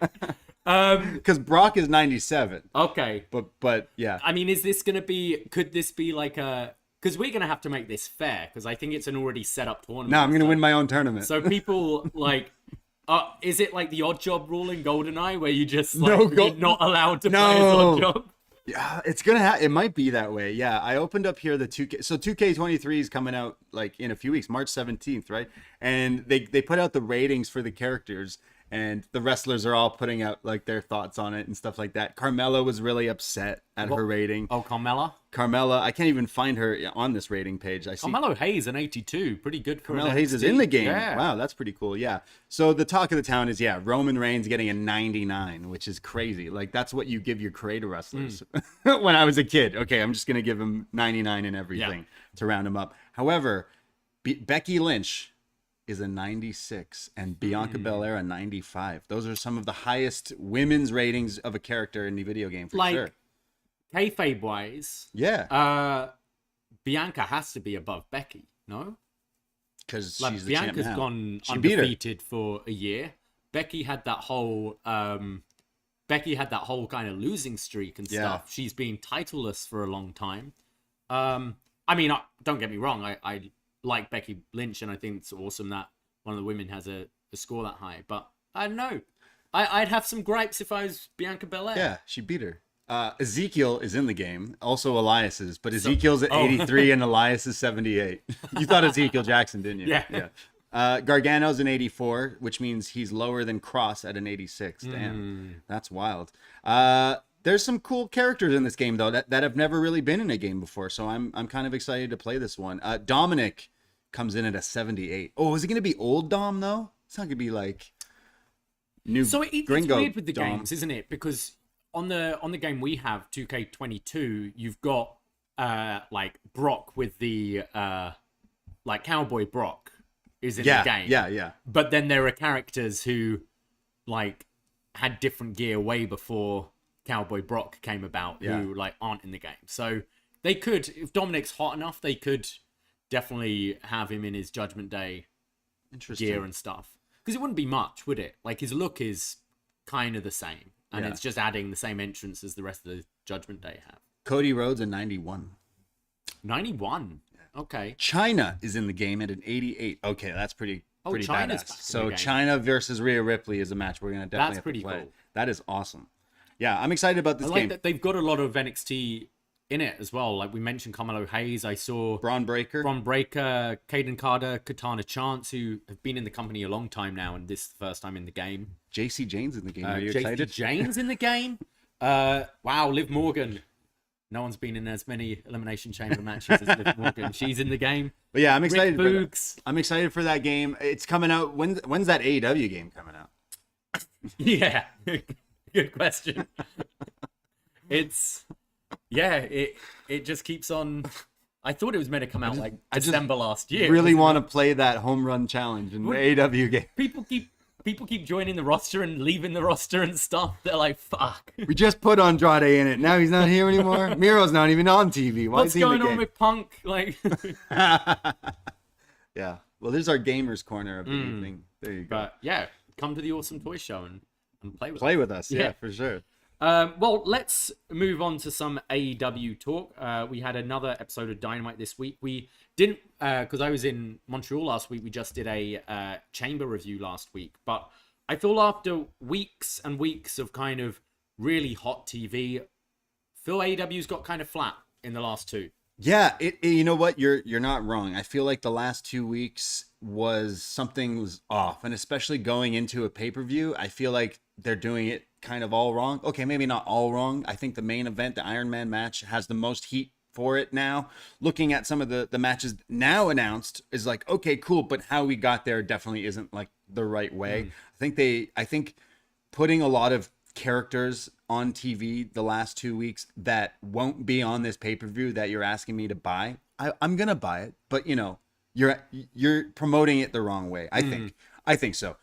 Because Brock is 97. Okay. But yeah. I mean, could this be like a... Because we're going to have to make this fair, because I think it's an already set up tournament. No, I'm going to win my own tournament. So people, like... is it like the odd job rule in GoldenEye, where you just, like, you're not allowed to play as odd job? Yeah, it's gonna it might be that way. Yeah, I opened up here the 2K. So 2K23 is coming out like in a few weeks, March 17th, right? And they put out the ratings for the characters, and the wrestlers are all putting out like their thoughts on it and stuff like that. Carmella was really upset at her rating. Oh, Carmella, I can't even find her on this rating page. I see Carmelo Hayes an 82, pretty good for Carmelo Hayes is in the game. Yeah. Wow, that's pretty cool. Yeah. So the talk of the town is Roman Reigns getting a 99, which is crazy. Like that's what you give your creator wrestlers. When I was a kid, okay, I'm just gonna give him 99 and everything to round him up. However, Becky Lynch is a 96 and Bianca Belair a 95. Those are some of the highest women's ratings of a character in the video game for sure. Kayfabe wise, Bianca has to be above Becky, no? Because like, she's the Bianca's champ now. gone undefeated for a year. Becky had that whole kind of losing streak and stuff. She's been titleless for a long time. I mean, don't get me wrong. I like Becky Lynch, and I think it's awesome that one of the women has a score that high. But I don't know. I'd have some gripes if I was Bianca Belair. Yeah, she beat her. Ezekiel is in the game, also Elias's, but Ezekiel's at 83 and Elias is 78. You thought Ezekiel Jackson, didn't you? Yeah. Gargano's an 84, which means he's lower than Cross at an 86. Damn, that's wild. There's some cool characters in this game though that have never really been in a game before, so I'm kind of excited to play this one. Dominic comes in at a 78. Oh, is it gonna be old Dom though? It's not gonna be like new. So it's Gringo weird with the Dom. games, isn't it? Because on the game we have 2K22, you've got like Brock with the like Cowboy Brock is in the game. Yeah. But then there are characters who like had different gear way before Cowboy Brock came about who like aren't in the game. So they could, if Dominic's hot enough, they could definitely have him in his Judgment Day gear and stuff. Because it wouldn't be much, would it? Like his look is kind of the same. And it's just adding the same entrance as the rest of the Judgment Day have. Cody Rhodes a 91. 91. Okay. China is in the game at an 88. Okay, that's pretty China's badass. back in So the game. China versus Rhea Ripley is a match we're gonna definitely That's have pretty to play. cool. That is awesome. Yeah, I'm excited about this I like game. that they've got a lot of NXT in it as well. Like we mentioned Carmelo Hayes. I saw Braun Breaker. Caden Carter, Katana Chance, who have been in the company a long time now, and this is the first time in the game. JC Jane's in the game. Are you JC excited? Jane's in the game. Wow, Liv Morgan. No one's been in as many Elimination Chamber matches as Liv Morgan. She's in the game. But yeah, I'm excited. Rick Boogs. I'm excited for that game. It's coming out. When's that AEW game coming out? Yeah, good question. It just keeps on. I thought it was meant to come out like December last year. Really want to play that home run challenge in the AEW game. People keep joining the roster and leaving the roster and stuff. They're like, fuck. We just put Andrade in it. Now he's not here anymore. Miro's not even on TV. Why What's is he in the going on game? with Punk? Like, Yeah. Well, there's our gamers corner of the evening. There you go. but yeah, come to the Awesome Toy Show and play with us. Play with us. Yeah, Yeah. for sure. Well, let's move on to some AEW talk. We had another episode of Dynamite this week. We didn't, because I was in Montreal last week, we just did a chamber review last week. But I feel after weeks and weeks of kind of really hot TV, AEW's got kind of flat in the last two. Yeah, you know what? You're not wrong. I feel like the last 2 weeks something was off, and especially going into a pay-per-view, I feel like they're doing it kind of all wrong. Okay, maybe not all wrong. I think the main event, the Iron Man match, has the most heat for it now. Looking at some of the matches now announced is like, okay, cool, but how we got there definitely isn't like the right way. I think putting a lot of characters on TV the last 2 weeks that won't be on this pay-per-view that you're asking me to buy, I'm gonna buy it, but you know, you're promoting it the wrong way. I think so.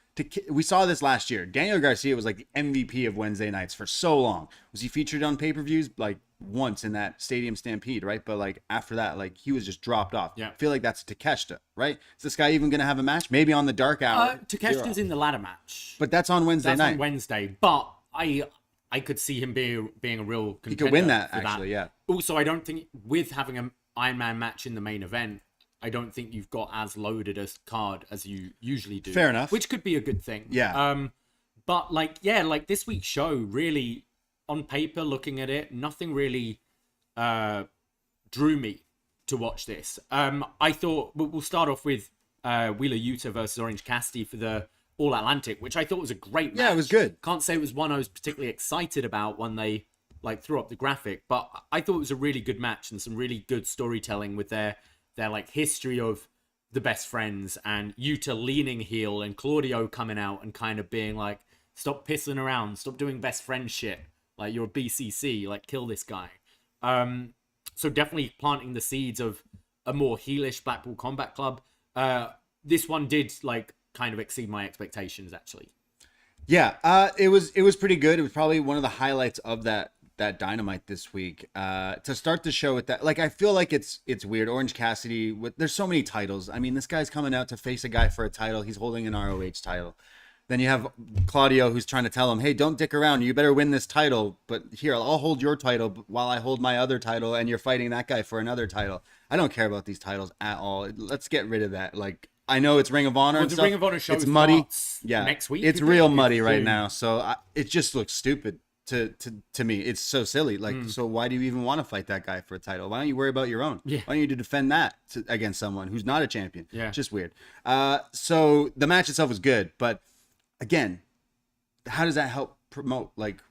We saw this last year. Daniel Garcia was like the MVP of Wednesday nights for so long. Was he featured on pay-per-views? Like once in that Stadium Stampede, right? But like after that, like he was just dropped off. Yeah. I feel like that's Takeshita, right? Is this guy even going to have a match? Maybe on the Dark Hour. Takeshita's in the ladder match. But that's on Wednesday That's night. on Wednesday. But I could see him being a real contender. He could win that, for actually, yeah. Also, I don't think with having an Iron Man match in the main event, I don't think you've got as loaded a card as you usually do. Fair enough. Which could be a good thing. Yeah. But like this week's show, really, on paper, looking at it, nothing really drew me to watch this. I thought we'll start off with Wheeler Yuta versus Orange Cassidy for the All Atlantic, which I thought was a great match. Yeah, it was good. Can't say it was one I was particularly excited about when they like threw up the graphic, but I thought it was a really good match and some really good storytelling with their like history of the best friends and Yuta leaning heel and Claudio coming out and kind of being like, stop pissing around, stop doing best friend shit, like you're a BCC, like kill this guy. So definitely planting the seeds of a more heelish Blackpool Combat Club. This one did like kind of exceed my expectations actually. Yeah, it was pretty good. It was probably one of the highlights of that Dynamite this week. To start the show with that, like I feel like it's weird. Orange Cassidy, there's so many titles. I mean, this guy's coming out to face a guy for a title. He's holding an ROH title. Then you have Claudio who's trying to tell him, hey, don't dick around. You better win this title. But here, I'll hold your title while I hold my other title, and you're fighting that guy for another title. I don't care about these titles at all. Let's get rid of that. Like, I know it's Ring of Honor. Well, and the stuff. Ring of Honor show it's muddy. Yeah, next week. It's real muddy right now. So it just looks stupid to me. It's so silly. Like, so why do you even want to fight that guy for a title? Why don't you worry about your own? Yeah. Why don't you defend that against someone who's not a champion? Yeah. It's just weird. So the match itself was good, but again, how does that help promote like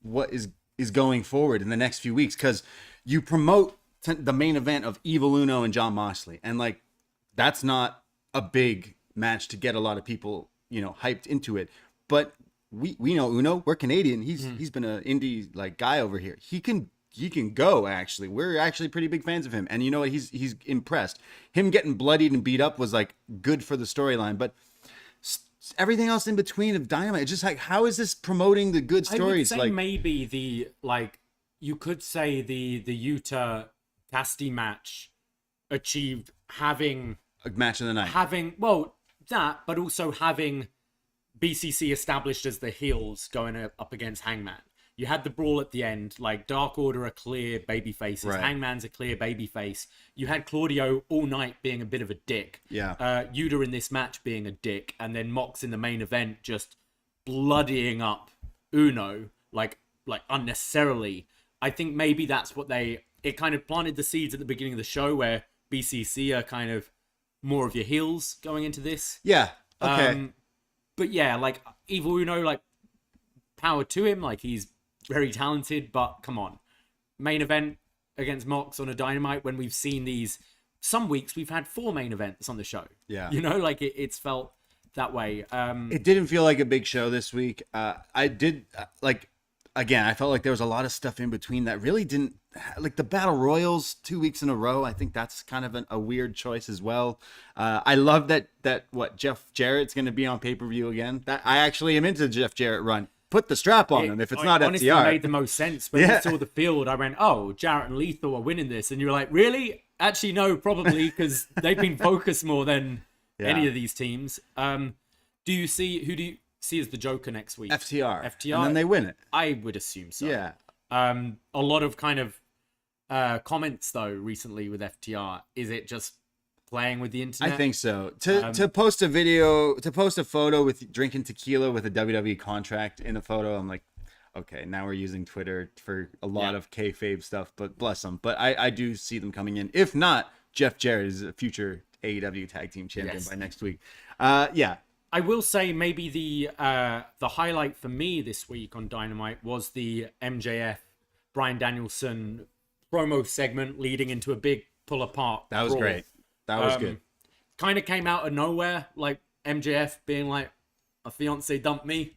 what is going forward in the next few weeks? Because you promote the main event of Evil Uno and Jon Moxley, and like that's not a big match to get a lot of people, you know, hyped into it. But we know Uno, we're Canadian. He's been an indie like guy over here. He can can go. Actually, we're actually pretty big fans of him, and you know what? He's impressed. Him getting bloodied and beat up was like good for the storyline, but everything else in between of Dynamite, it's just like, how is this promoting the good stories? I would say like maybe you could say the Yuta Cassidy match achieved having a match of the night, but also having BCC established as the heels going up against Hangman. You had the brawl at the end, like Dark Order are clear baby faces, right. Hangman's a clear baby face. You had Claudio all night being a bit of a dick. Yeah. Yuta in this match being a dick, and then Mox in the main event just bloodying up Uno like unnecessarily. I think maybe that's what it kind of planted the seeds at the beginning of the show where BCC are kind of more of your heels going into this. Yeah. Okay. But yeah, like Evil Uno, like power to him, like he's very talented, but come on. Main event against Mox on a Dynamite when we've seen these. Some weeks we've had 4 main events on the show. Yeah. You know, like it's felt that way. It didn't feel like a big show this week. I did again, I felt like there was a lot of stuff in between that really didn't, like the Battle Royals 2 weeks in a row. I think that's kind of a weird choice as well. I love that Jeff Jarrett's going to be on pay-per-view again. That I actually am into the Jeff Jarrett run. Put the strap on him if it's not honestly FTR. It made the most sense when we saw the field. I went, oh, Jarrett and Lethal are winning this. And you're like, really? Actually, no, probably, because they've been focused more than any of these teams. Who do you see as the Joker next week? FTR. FTR. And then they win it. I would assume so. Yeah. A lot of kind of comments, though, recently with FTR. Is it just playing with the internet? I think so. To post a photo with drinking tequila with a WWE contract in the photo, I'm like, okay, now we're using Twitter for a lot of kayfabe stuff, but bless them. But I do see them coming in. If not, Jeff Jarrett is a future AEW tag team champion by next week. Yeah. I will say maybe the highlight for me this week on Dynamite was the MJF Bryan Danielson promo segment leading into a big pull apart. That was great. That was good. Kind of came out of nowhere, like MJF being like, "A fiance dumped me,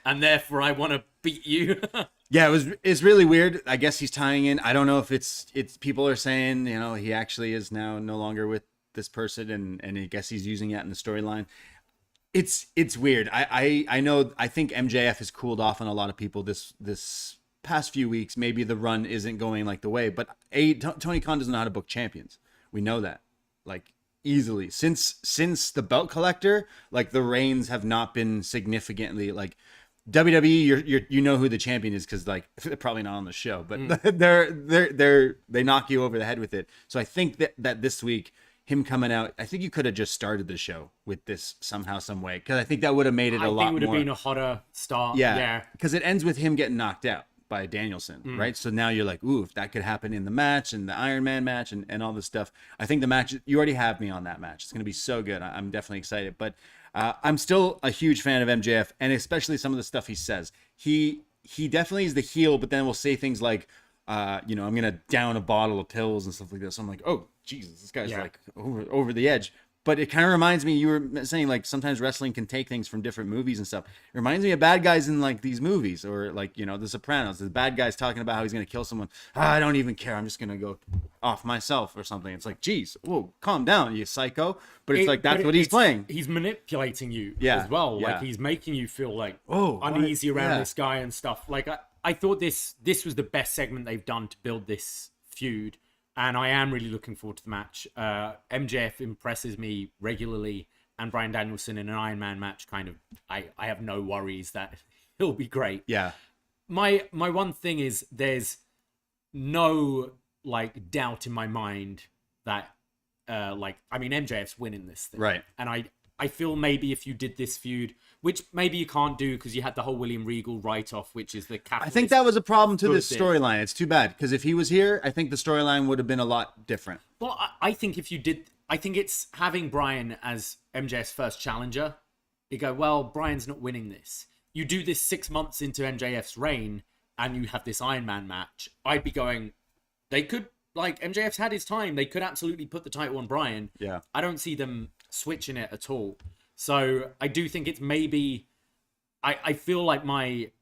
and therefore I want to beat you." Yeah, it's really weird. I guess he's tying in. I don't know if it's people are saying, you know, he actually is now no longer with this person, and I guess he's using that in the storyline. It's weird. I know. I think MJF has cooled off on a lot of people this past few weeks. Maybe the run isn't going like the way, but Tony Khan doesn't know how to book champions. We know that, like, easily. Since the belt collector, like, the reigns have not been significantly, like, WWE. You know who the champion is because, like, they're probably not on the show, but they knock you over the head with it. So I think that this week, him coming out, I think you could have just started the show with this somehow, some way, because I think that would have made it a lot more. I think it would have been a hotter start. Yeah, because it ends with him getting knocked out by Danielson, right? So now you're like, ooh, if that could happen in the match and the Iron Man match and all this stuff. I think the match, you already have me on that match. It's going to be so good. I'm definitely excited. But I'm still a huge fan of MJF, and especially some of the stuff he says. He definitely is the heel, but then we'll say things like, I'm going to down a bottle of pills and stuff like this. So I'm like, oh, Jesus, this guy's like over the edge. But it kind of reminds me, you were saying, like, sometimes wrestling can take things from different movies and stuff. It reminds me of bad guys in, like, these movies, or, like, you know, The Sopranos. The bad guy's talking about how he's going to kill someone. I don't even care. I'm just going to go off myself or something. It's like, geez, whoa, calm down, you psycho. But it's that's what he's playing. He's manipulating you as well. Yeah. Like, he's making you feel, like, uneasy around this guy and stuff. Like, I thought this was the best segment they've done to build this feud. And I am really looking forward to the match. MJF impresses me regularly, and Bryan Danielson in an Iron Man match, kind of, I have no worries that he'll be great. Yeah. My one thing is there's no, like, doubt in my mind that, MJF's winning this thing. Right. And I feel maybe if you did this feud, which maybe you can't do because you had the whole William Regal write-off, which is the catalyst. I think that was a problem to this storyline. It's too bad, because if he was here, I think the storyline would have been a lot different. Well, I think if you did, I think it's having Bryan as MJF's first challenger. You go, well, Bryan's not winning this. You do this 6 months into MJF's reign, and you have this Iron Man match. I'd be going, they could, like, MJF's had his time. They could absolutely put the title on Bryan. Yeah. I don't see them switching it at all. So I do think it's maybe, I feel like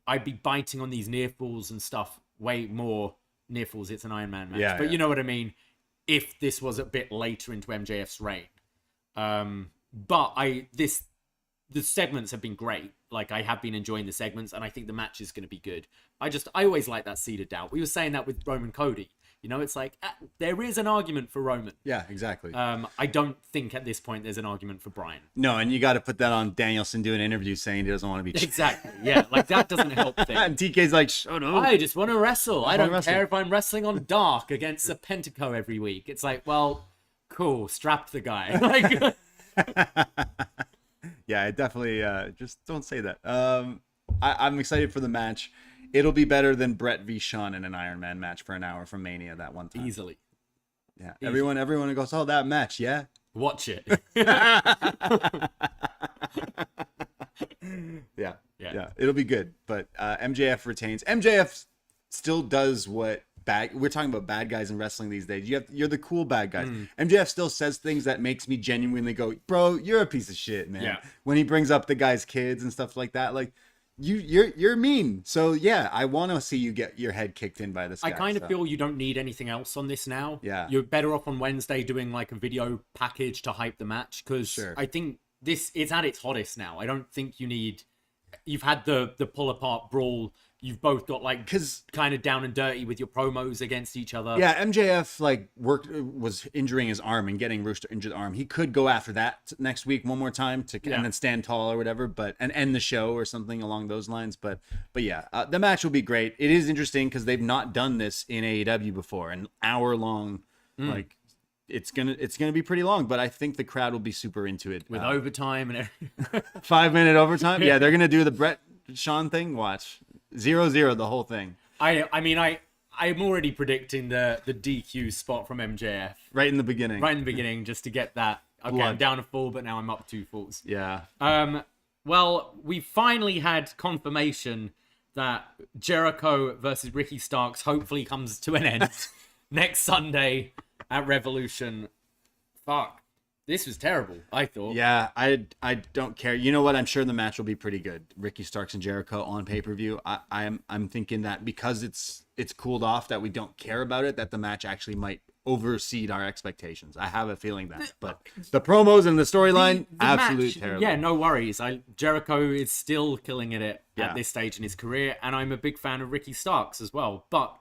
I'd be biting on these near falls and stuff way more near falls. It's an Iron Man match, Yeah, but yeah. you know what I mean. If this was a bit later into MJF's reign, but the segments have been great. Like, I have been enjoying the segments, and I think the match is going to be good. I always like that seed of doubt. We were saying that with Roman Cody. You know, it's like, there is an argument for Roman. Yeah, exactly. I don't think at this point there's an argument for Bryan. No, and you got to put that on Danielson doing an interview saying he doesn't want to be... Exactly, yeah. Like, that doesn't help things. And TK's like, shut up. I just want to wrestle. I don't wrestle. care if I'm wrestling on Dark against a Pentaco every week. It's like, well, cool, strap the guy. Like... Yeah, I definitely just don't say that. I'm excited for the match. It'll be better than Brett v. Shawn in an Iron Man match for an hour from Mania that one time. Easily. Yeah. Everyone goes, oh, that match, yeah. Watch it. Yeah. It'll be good. But MJF retains. MJF still does what we're talking about bad guys in wrestling these days. You're the cool bad guys. MJF still says things that makes me genuinely go, bro, you're a piece of shit, man. Yeah. When he brings up the guy's kids and stuff like that, like you're mean. So yeah, I want to see you get your head kicked in by this guy. I kind of feel you don't need anything else on this now. Yeah. You're better off on Wednesday doing like a video package to hype the match, because I think it's at its hottest now. I don't think you've had the pull apart brawl. You've both got like kind of down and dirty with your promos against each other. Yeah, MJF was injuring his arm and getting Rooster injured arm. He could go after that next week one more time and then stand tall or whatever, and end the show or something along those lines. But yeah, the match will be great. It is interesting because they've not done this in AEW before, an hour long. Like it's gonna be pretty long, but I think the crowd will be super into it with overtime and everything. 5-minute overtime. Yeah, they're gonna do the Brett Shawn thing. Watch. 0-0 the whole thing. I'm already predicting the DQ spot from MJF right in the beginning, just to get that. Okay, Blood. I'm down a full, but now I'm up 2 fulls. Yeah. Well, we finally had confirmation that Jericho versus Ricky Starks hopefully comes to an end next Sunday at Revolution. Fuck. This was terrible, I thought. Yeah, I don't care. You know what? I'm sure the match will be pretty good. Ricky Starks and Jericho on pay-per-view. I'm thinking that because it's cooled off, that we don't care about it, that the match actually might overseed our expectations. I have a feeling that. But the promos and the storyline, absolute terrible. Yeah, no worries. Jericho is still killing it at this stage in his career, and I'm a big fan of Ricky Starks as well. But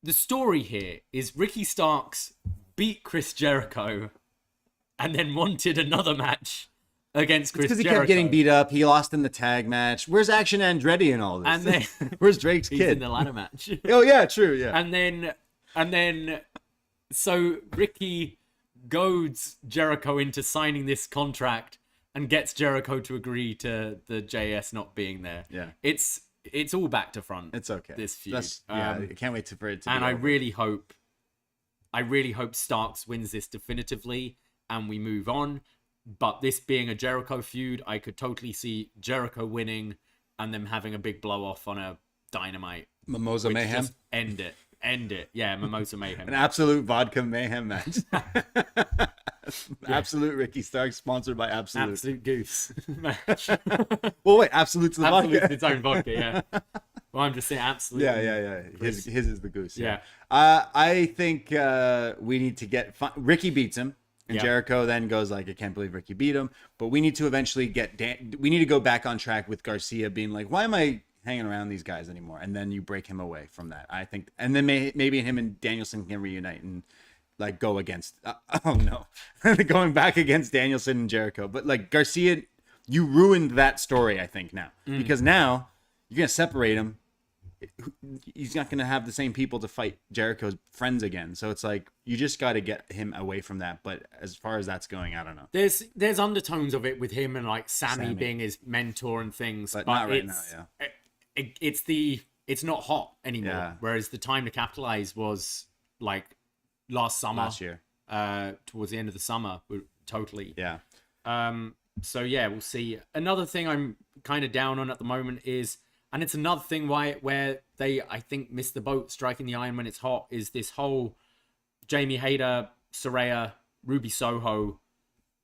the story here is Ricky Starks beat Chris Jericho and then wanted another match against Chris Jericho. Because he kept getting beat up. He lost in the tag match. Where's Action Andretti in all this? And then where's Drake's he's kid? in the ladder match. Oh yeah, true. Yeah. And then, so Ricky goads Jericho into signing this contract and gets Jericho to agree to the JS not being there. Yeah. It's all back to front. It's okay. This feud. I can't wait for it to. And be I over. really hope Starks wins this definitively and we move on. But this being a Jericho feud, I could totally see Jericho winning and them having a big blow off on a Dynamite. Mimosa Mayhem. Just end it. Yeah, Mimosa Mayhem. An absolute vodka mayhem match. Absolute Ricky Starks, sponsored by Absolute. Absolute Goose match. Well, wait, Absolute's the Absolute's vodka. its own vodka, yeah. Well, I'm just saying Absolute. Yeah. His is the Goose. Yeah. I think we need to get... Ricky beats him. And Yeah. Jericho then goes like, I can't believe Ricky beat him. But we need to eventually we need to go back on track with Garcia being like, why am I hanging around these guys anymore? And then you break him away from that. I think, and then maybe him and Danielson can reunite and like go against, going back against Danielson and Jericho. But like Garcia, you ruined that story, I think now, because now you're going to separate him. He's not going to have the same people to fight Jericho's friends again. So it's like, you just got to get him away from that. But as far as that's going, I don't know. There's undertones of it with him and like Sami being his mentor and things. But not right now, yeah. It's not hot anymore. Yeah. Whereas the time to capitalize was like last year, towards the end of the summer, totally. Yeah. So yeah, we'll see. Another thing I'm kind of down on at the moment is, and it's another thing where they, I think, missed the boat striking the iron when it's hot, is this whole Jamie Hayter, Saraya, Ruby Soho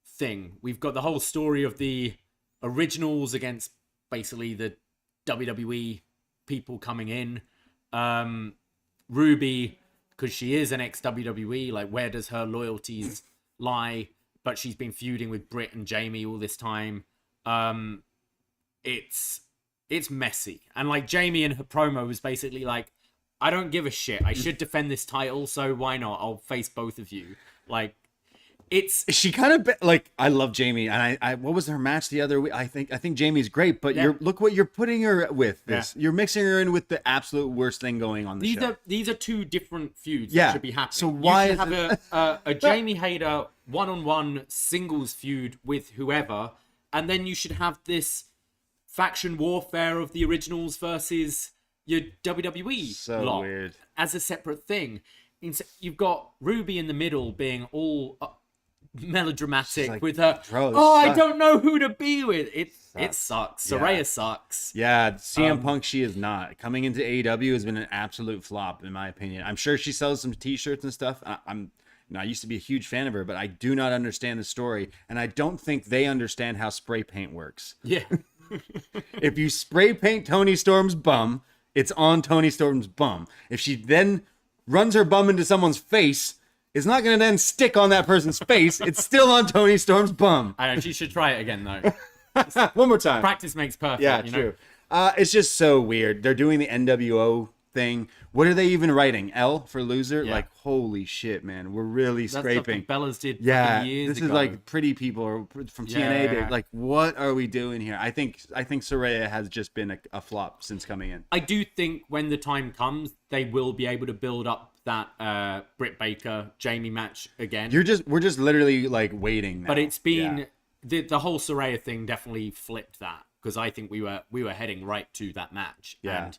thing. We've got the whole story of the originals against basically the WWE people coming in. Ruby, because she is an ex-WWE, like, where does her loyalties lie? But she's been feuding with Britt and Jamie all this time. It's messy. And, like, Jamie in her promo was basically like, I don't give a shit. I should defend this title, so why not? I'll face both of you. Like, she kind of like, I love Jamie, and I what was her match the other week? I think Jamie's great, but look what you're putting her with. You're mixing her in with the absolute worst thing going on the show. These are two different feuds that should be happening. So why you should have a Jamie Hayter one-on-one singles feud with whoever, and then you should have this faction warfare of the originals versus your WWE lot weird as a separate thing. You've got Ruby in the middle being all melodramatic like, with her. I don't know who to be with. It sucks. Saraya sucks. Yeah, CM Punk, she is not. Coming into AEW has been an absolute flop, in my opinion. I'm sure she sells some T-shirts and stuff. I used to be a huge fan of her, but I do not understand the story, and I don't think they understand how spray paint works. Yeah. If you spray paint Toni Storm's bum, it's on Toni Storm's bum. If she then runs her bum into someone's face, it's not going to then stick on that person's face. It's still on Toni Storm's bum. I know, she should try it again, though. One more time. Practice makes perfect. Yeah, true. It's just so weird. They're doing the NWO thing. What are they even writing? L for loser? Yeah. Like, holy shit, man. We're really scraping. That's what Bellas did years this ago. Is like pretty people from TNA. Like, what are we doing here? I think Saraya has just been a flop since coming in. I do think when the time comes, they will be able to build up that Britt Baker Jamie match again. We're just literally like waiting now. But it's been the whole Saraya thing definitely flipped that, because I think we were heading right to that match. Yeah. And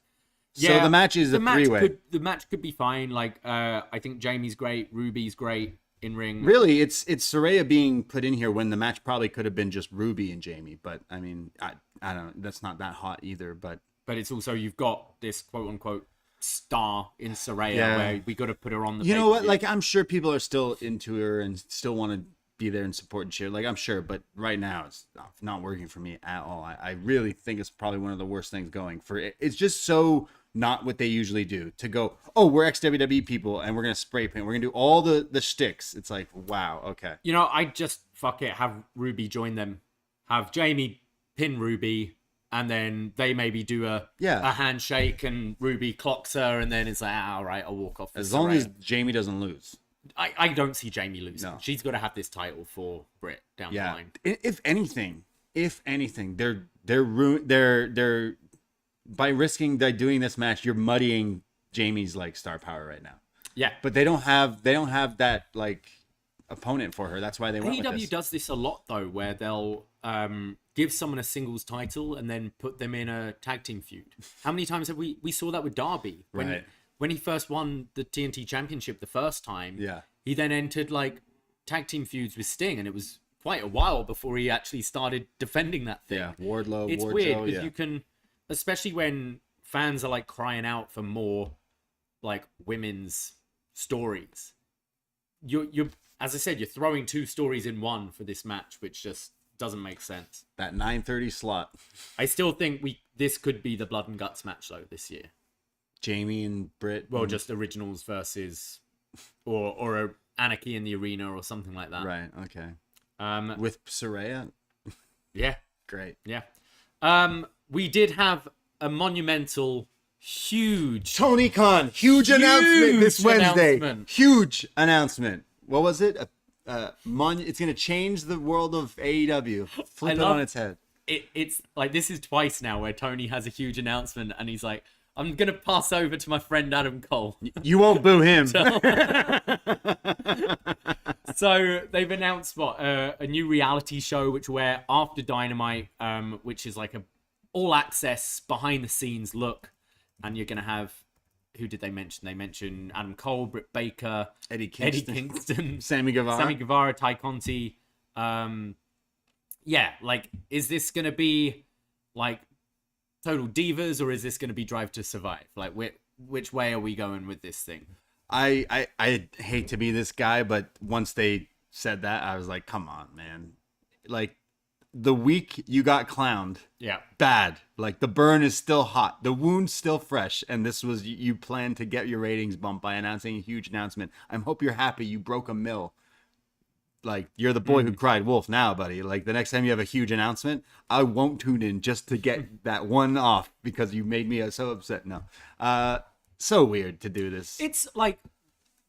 so the match is a three-way. The match could be fine. Like, I think Jamie's great, Ruby's great in ring. Really, it's Saraya being put in here when the match probably could have been just Ruby and Jamie. But I mean, I don't know. That's not that hot either. But it's also, you've got this quote unquote star in Saraya where we got to put her on the. You know what? Like, I'm sure people are still into her and still want to be there and support and cheer. Like, I'm sure, but right now it's not working for me at all. I really think it's probably one of the worst things going for it. It's just so not what they usually do, to go, oh, we're ex-WWE people and we're gonna spray paint, we're gonna do all the shticks. It's like, wow, okay. You know, I just fuck it, have Ruby join them, have Jamie pin Ruby, and then they maybe do a handshake and Ruby clocks her, and then it's like, all right, I'll walk off. As long as Jamie doesn't lose. I don't see Jamie losing. No. She's got to have this title for Britt down the line. If anything, they're by risking doing this match, you're muddying Jamie's like star power right now. Yeah, but they don't have that like opponent for her. That's why they went with this. AEW does this a lot though, where they'll give someone a singles title and then put them in a tag team feud. How many times have we saw that with Davie when he first won the TNT Championship the first time? Yeah, he then entered like tag team feuds with Sting, and it was quite a while before he actually started defending that thing. Yeah, Wardlow. It's weird because you can. Especially when fans are like crying out for more like women's stories. You're as I said, you're throwing two stories in one for this match, which just doesn't make sense. That 9:30 slot. I still think this could be the blood and guts match though this year. Jamie and Britt. Well, just originals versus or a Anarchy in the Arena or something like that. Right, okay. With Saraya? Yeah. Great. Yeah. We did have a monumental, huge Tony Khan, huge announcement this Wednesday. Huge announcement. What was it? It's gonna change the world of AEW. Flip it on its head. It's like, this is twice now where Tony has a huge announcement and he's like, I'm gonna pass over to my friend Adam Cole. You won't boo him. So they've announced a new reality show which will air after Dynamite, which is like a all access behind the scenes look, and you're gonna have, who did they mention? They mentioned Adam Cole, Britt Baker, Eddie Kingston, Sammy Guevara, Ty Conti. Like, is this gonna be like Total Divas, or is this gonna be Drive to Survive? Like, which way are we going with this thing? I hate to be this guy, but once they said that, I was like, come on, man. Like, the week you got clowned. Yeah. Bad. Like the burn is still hot. The wound's still fresh. And this was, you plan to get your ratings bumped by announcing a huge announcement. I hope you're happy you broke a mill. Like, you're the boy who cried wolf now, buddy. Like, the next time you have a huge announcement, I won't tune in just to get that one off because you made me so upset. No. So weird to do this. It's like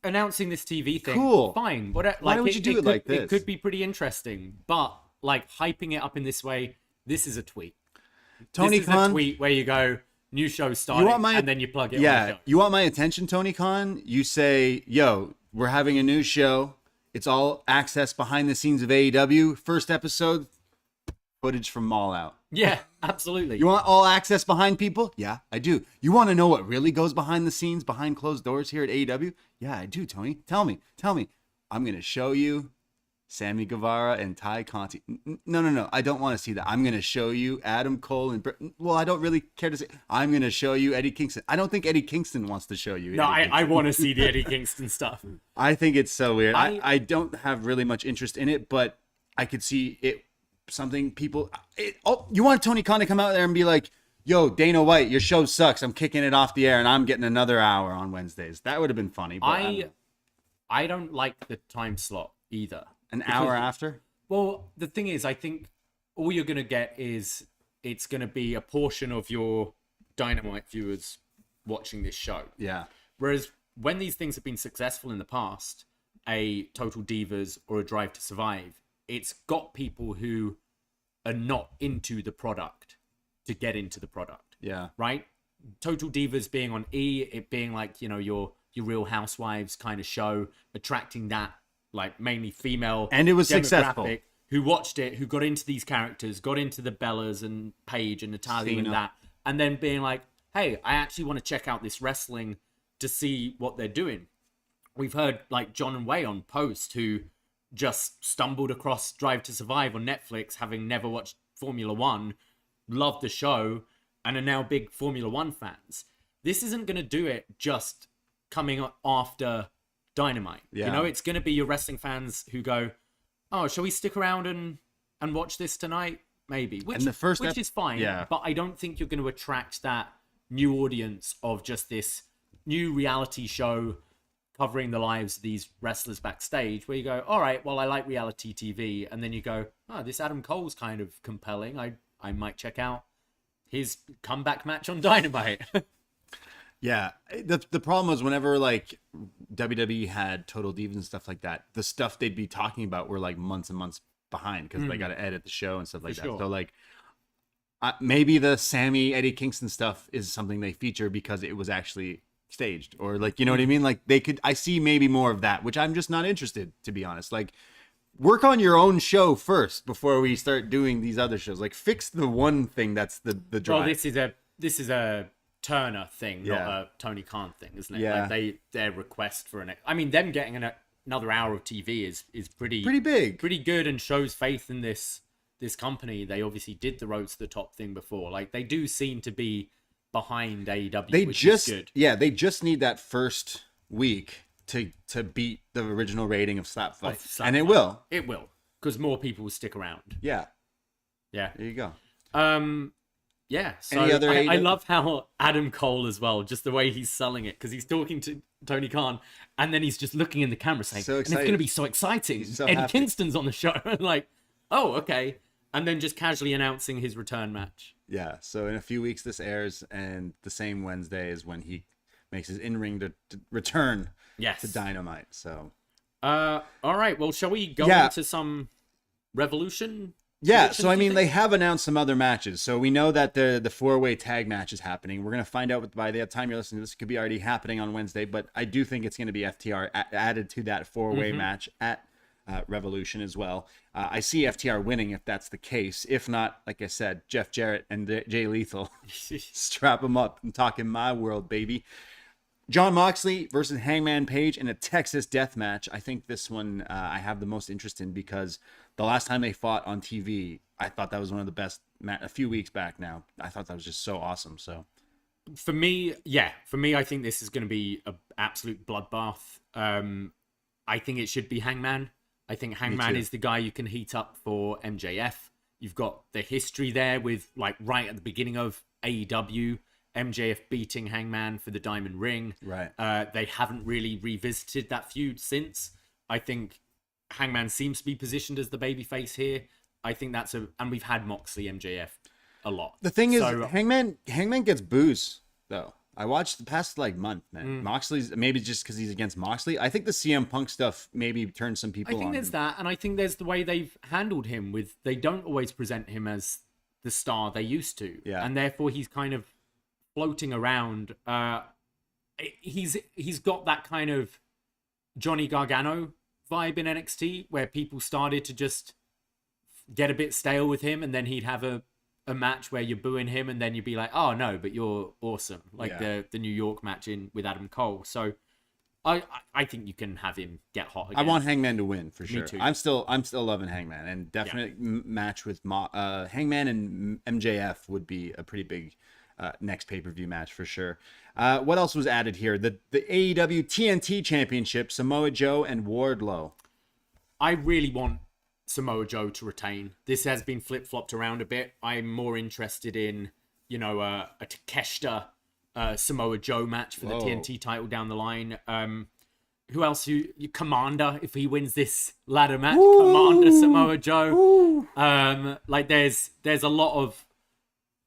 announcing this TV thing. Cool. Fine. Why would you do it like this? It could be pretty interesting. But, like, hyping it up in this way, this is a tweet. Tony this Khan, is a tweet where you go, new show starting, and then you plug it on the show. You want my attention, Tony Khan? You say, yo, we're having a new show. It's all access behind the scenes of AEW. First episode, footage from All Out. Yeah, absolutely. You want all access behind people? Yeah, I do. You want to know what really goes behind the scenes, behind closed doors here at AEW? Yeah, I do, Tony. Tell me. I'm going to show you Sammy Guevara and Ty Conti. No. I don't want to see that. I'm going to show you Adam Cole and... Well, I don't really care to say... I'm going to show you Eddie Kingston. I don't think Eddie Kingston wants to show you. No, I want to see the Eddie Kingston stuff. I think it's so weird. I don't have really much interest in it, but I could see it... Something people... you want Tony Khan to come out there and be like, yo, Dana White, your show sucks. I'm kicking it off the air and I'm getting another hour on Wednesdays. That would have been funny. But I don't like the time slot either. An hour after? Well, the thing is, I think all you're going to get is it's going to be a portion of your Dynamite viewers watching this show. Yeah. Whereas when these things have been successful in the past, a Total Divas or a Drive to Survive, it's got people who are not into the product to get into the product. Yeah. Right? Total Divas being on E, it being like, you know, your Real Housewives kind of show, attracting that like mainly female and it was successful, who watched it, who got into these characters, got into the Bellas and Paige and Natalia and that, and then being like, hey, I actually want to check out this wrestling to see what they're doing. We've heard like John and Way on Post, who just stumbled across Drive to Survive on Netflix, having never watched Formula One, loved the show, and are now big Formula One fans. This isn't going to do it just coming after Dynamite. Yeah. You know, it's going to be your wrestling fans who go, oh, shall we stick around and watch this tonight? Maybe. Which is fine. Yeah. But I don't think you're going to attract that new audience of just this new reality show covering the lives of these wrestlers backstage, where you go, all right, well, I like reality TV. And then you go, oh, this Adam Cole's kind of compelling. I might check out his comeback match on Dynamite. Yeah, the problem was whenever like WWE had Total Divas and stuff like that, the stuff they'd be talking about were like months and months behind because they got to edit the show and stuff like that. So like maybe the Sammy Eddie Kingston stuff is something they feature because it was actually staged, or like, you know what I mean? Like I see maybe more of that, which I'm just not interested, to be honest. Like, work on your own show first before we start doing these other shows. Like, fix the one thing that's the drive. Well, this is a Turner thing, not a Tony Khan thing, isn't it? Yeah. Like their request for them getting another hour of TV is pretty big, pretty good, and shows faith in this company. They obviously did the Road to the Top thing before. Like, they do seem to be behind AEW, which is good. Yeah, they just need that first week to beat the original rating of Slap Fight, and it will. It will, because more people will stick around. Yeah. There you go. Yeah, so Any other I love how Adam Cole as well, just the way he's selling it, because he's talking to Tony Khan, and then he's just looking in the camera saying, so and it's going to be so exciting. Eddie Kingston's on the show. Like, oh, okay. And then just casually announcing his return match. Yeah, so in a few weeks this airs, and the same Wednesday is when he makes his in-ring to return to Dynamite. So, all right, well, shall we go into some Revolution? Yeah, so I mean, they have announced some other matches. So we know that the four-way tag match is happening. We're going to find out by the time you're listening to this, it could be already happening on Wednesday, but I do think it's going to be FTR added to that four-way match at Revolution as well. I see FTR winning if that's the case. If not, like I said, Jeff Jarrett and Jay Lethal, strap them up. I'm talking my world, baby. Jon Moxley versus Hangman Page in a Texas death match. I think this one I have the most interest in because the last time they fought on TV, I thought that was one of the best a few weeks back now. I thought that was just so awesome. So for me, I think this is going to be an absolute bloodbath. I think it should be Hangman. I think Hangman is the guy you can heat up for MJF. You've got the history there with, like, right at the beginning of AEW, MJF beating Hangman for the Diamond Ring. Right. They haven't really revisited that feud since. I think Hangman seems to be positioned as the babyface here. I think that's and we've had Moxley MJF a lot. The thing is, Hangman gets booze though. I watched the past like month, man. Moxley's maybe just because he's against Moxley. I think the CM Punk stuff maybe turned some people on. I think there's that, and I think there's the way they've handled him with, they don't always present him as the star they used to. Yeah. And therefore he's kind of floating around. He's got that kind of Johnny Gargano vibe in NXT where people started to just get a bit stale with him, and then he'd have a match where you're booing him, and then you'd be like, oh no, but you're awesome, like the New York match with Adam Cole. So I think you can have him get hot again. I want Hangman to win for sure. Me too. I'm still loving Hangman, and definite match with Hangman and MJF would be a pretty big next pay-per-view match for sure. What else was added here? The AEW TNT Championship, Samoa Joe and Wardlow. I really want Samoa Joe to retain. This has been flip-flopped around a bit. I'm more interested in, a Takeshita Samoa Joe match for the TNT title down the line. Who else? Commander, if he wins this ladder match. Woo! Commander Samoa Joe. There's a lot of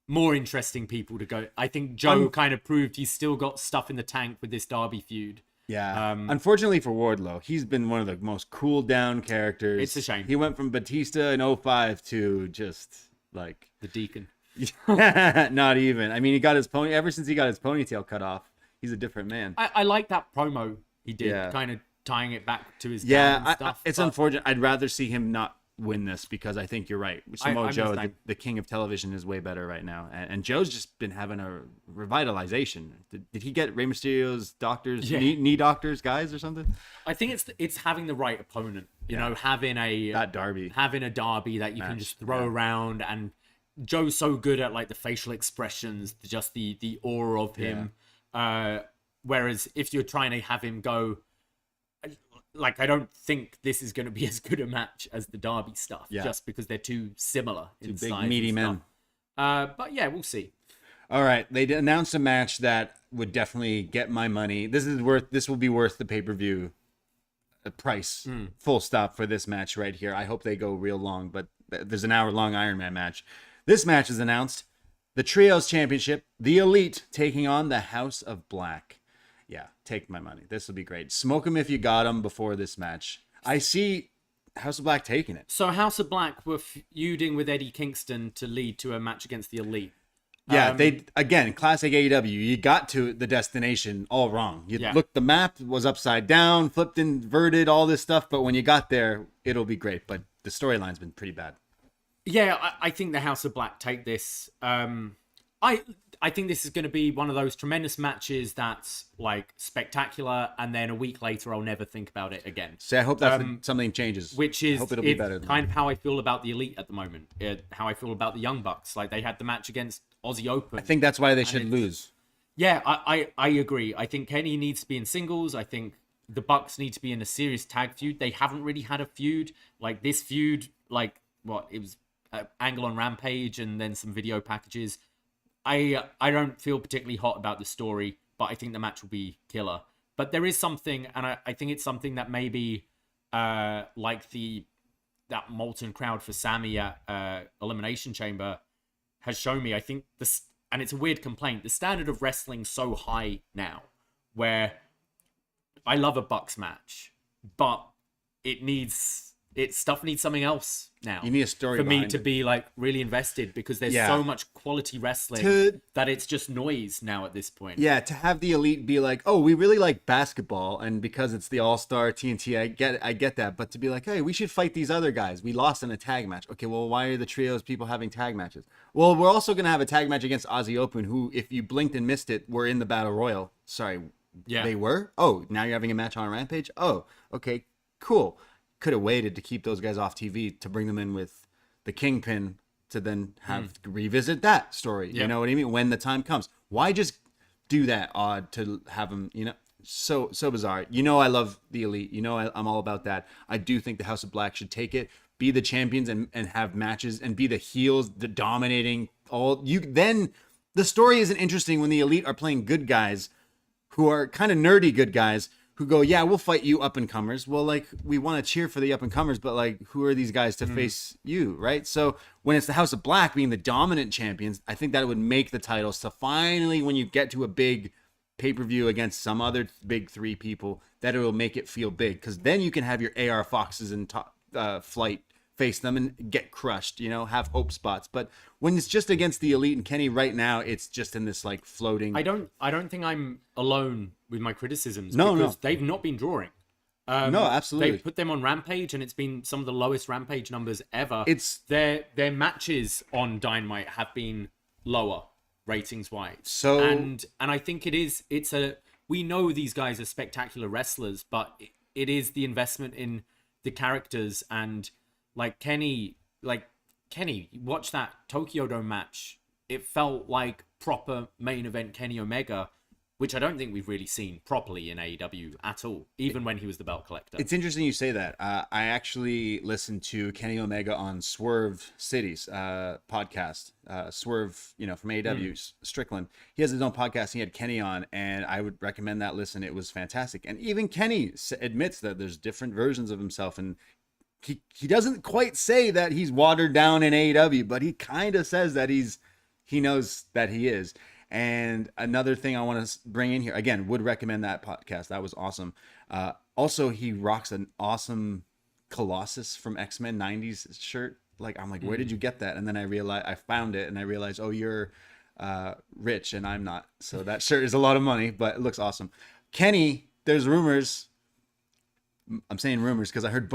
more interesting people to go. I think Joe kind of proved he's still got stuff in the tank with this Darby feud. Yeah. Unfortunately for Wardlow, he's been one of the most cooled down characters. It's a shame. He went from Batista in 05 to just like the Deacon. Not even. I mean, ever since he got his ponytail cut off, he's a different man. I like that promo he did, kind of tying it back to his dad and stuff. It's unfortunate. I'd rather see him not win this, because I think you're right. Samoa Joe, the king of television, is way better right now, and Joe's just been having a revitalization. Did he get Rey Mysterio's doctors, knee doctors, guys, or something? I think it's having the right opponent. Having a Darby that you can just throw around, and Joe's so good at like the facial expressions, just the aura of him. Whereas if you're trying to have him go, like, I don't think this is going to be as good a match as the Darby stuff, just because they're too similar in size. Big meaty men. But yeah, we'll see. All right, they announced a match that would definitely get my money. This will be worth the pay-per-view price. Full stop for this match right here. I hope they go real long, but there's an hour-long Iron Man match. This match is announced: the Trios Championship, the Elite taking on the House of Black. Yeah, take my money. This will be great. Smoke them if you got them before this match. I see House of Black taking it. So House of Black were feuding with Eddie Kingston to lead to a match against the Elite. Yeah, classic AEW. You got to the destination all wrong. You looked, the map was upside down, flipped, inverted, all this stuff. But when you got there, it'll be great. But the storyline's been pretty bad. Yeah, I think the House of Black take this. I think this is going to be one of those tremendous matches that's like spectacular, and then a week later I'll never think about it again. So I hope that something changes. Which is I hope it'll be better. Kind of how I feel about the Elite at the moment. How I feel about the Young Bucks. Like, they had the match against Aussie Open. I think that's why they should lose. Yeah, I agree. I think Kenny needs to be in singles. I think the Bucks need to be in a serious tag feud. They haven't really had a feud. Like, this feud, like, it was Angle on Rampage and then some video packages. I don't feel particularly hot about the story, but I think the match will be killer. But there is something, and I think it's something that maybe like that molten crowd for Sami at Elimination Chamber has shown me. I think this, and it's a weird complaint, the standard of wrestling so high now, where I love a Bucks match, but stuff needs something else now. You need a story for me to be like really invested, because there's so much quality wrestling that it's just noise now at this point. Yeah, to have the Elite be like, oh, we really like basketball, and because it's the All-Star TNT, I get that. But to be like, hey, we should fight these other guys. We lost in a tag match. Okay, well, why are the Trios people having tag matches? Well, we're also going to have a tag match against Aussie Open, who, if you blinked and missed it, were in the Battle Royal. Sorry, they were? Oh, now you're having a match on Rampage? Oh, okay, cool. Could have waited to keep those guys off TV to bring them in with the Kingpin to then have to revisit that story. You know what I mean? When the time comes, why just do that odd to have them? So bizarre. I love the Elite. I'm all about that. I do think the House of Black should take it, be the champions and have matches and be the heels, the dominating then the story isn't interesting when the Elite are playing good guys who are kind of nerdy good guys who go, yeah, we'll fight you up and comers. Well, like, we want to cheer for the up and comers, but like, who are these guys to face you, right? So when it's the House of Black being the dominant champions, I think that would make the titles. So finally, when you get to a big pay-per-view against some other big three people, that it will make it feel big, because then you can have your AR Foxes and Flight face them and get crushed, have hope spots. But when it's just against the Elite and Kenny right now, it's just in this like floating. I don't think I'm alone with my criticisms. No, because they've not been drawing. No, absolutely. They put them on Rampage, and it's been some of the lowest Rampage numbers ever. It's their matches on Dynamite have been lower ratings wise. So and I think we know these guys are spectacular wrestlers, but it is the investment in the characters. And like Kenny, watch that Tokyo Dome match. It felt like proper main event Kenny Omega, which I don't think we've really seen properly in AEW at all, even when he was the belt collector. It's interesting you say that. I actually listened to Kenny Omega on Swerve City's podcast. Swerve, from AEW, Strickland. He has his own podcast. He had Kenny on, and I would recommend that listen. It was fantastic. And even Kenny admits that there's different versions of himself, and he doesn't quite say that he's watered down in AEW, but he kind of says that he knows that he is. And another thing I want to bring in here, again, would recommend that podcast. That was awesome. Also, he rocks an awesome Colossus from X-Men 90s shirt. Like, I'm like, where did you get that? And then I found it and I realized, oh, you're rich and I'm not. So that shirt is a lot of money, but it looks awesome. Kenny, there's rumors. I'm saying rumors because I heard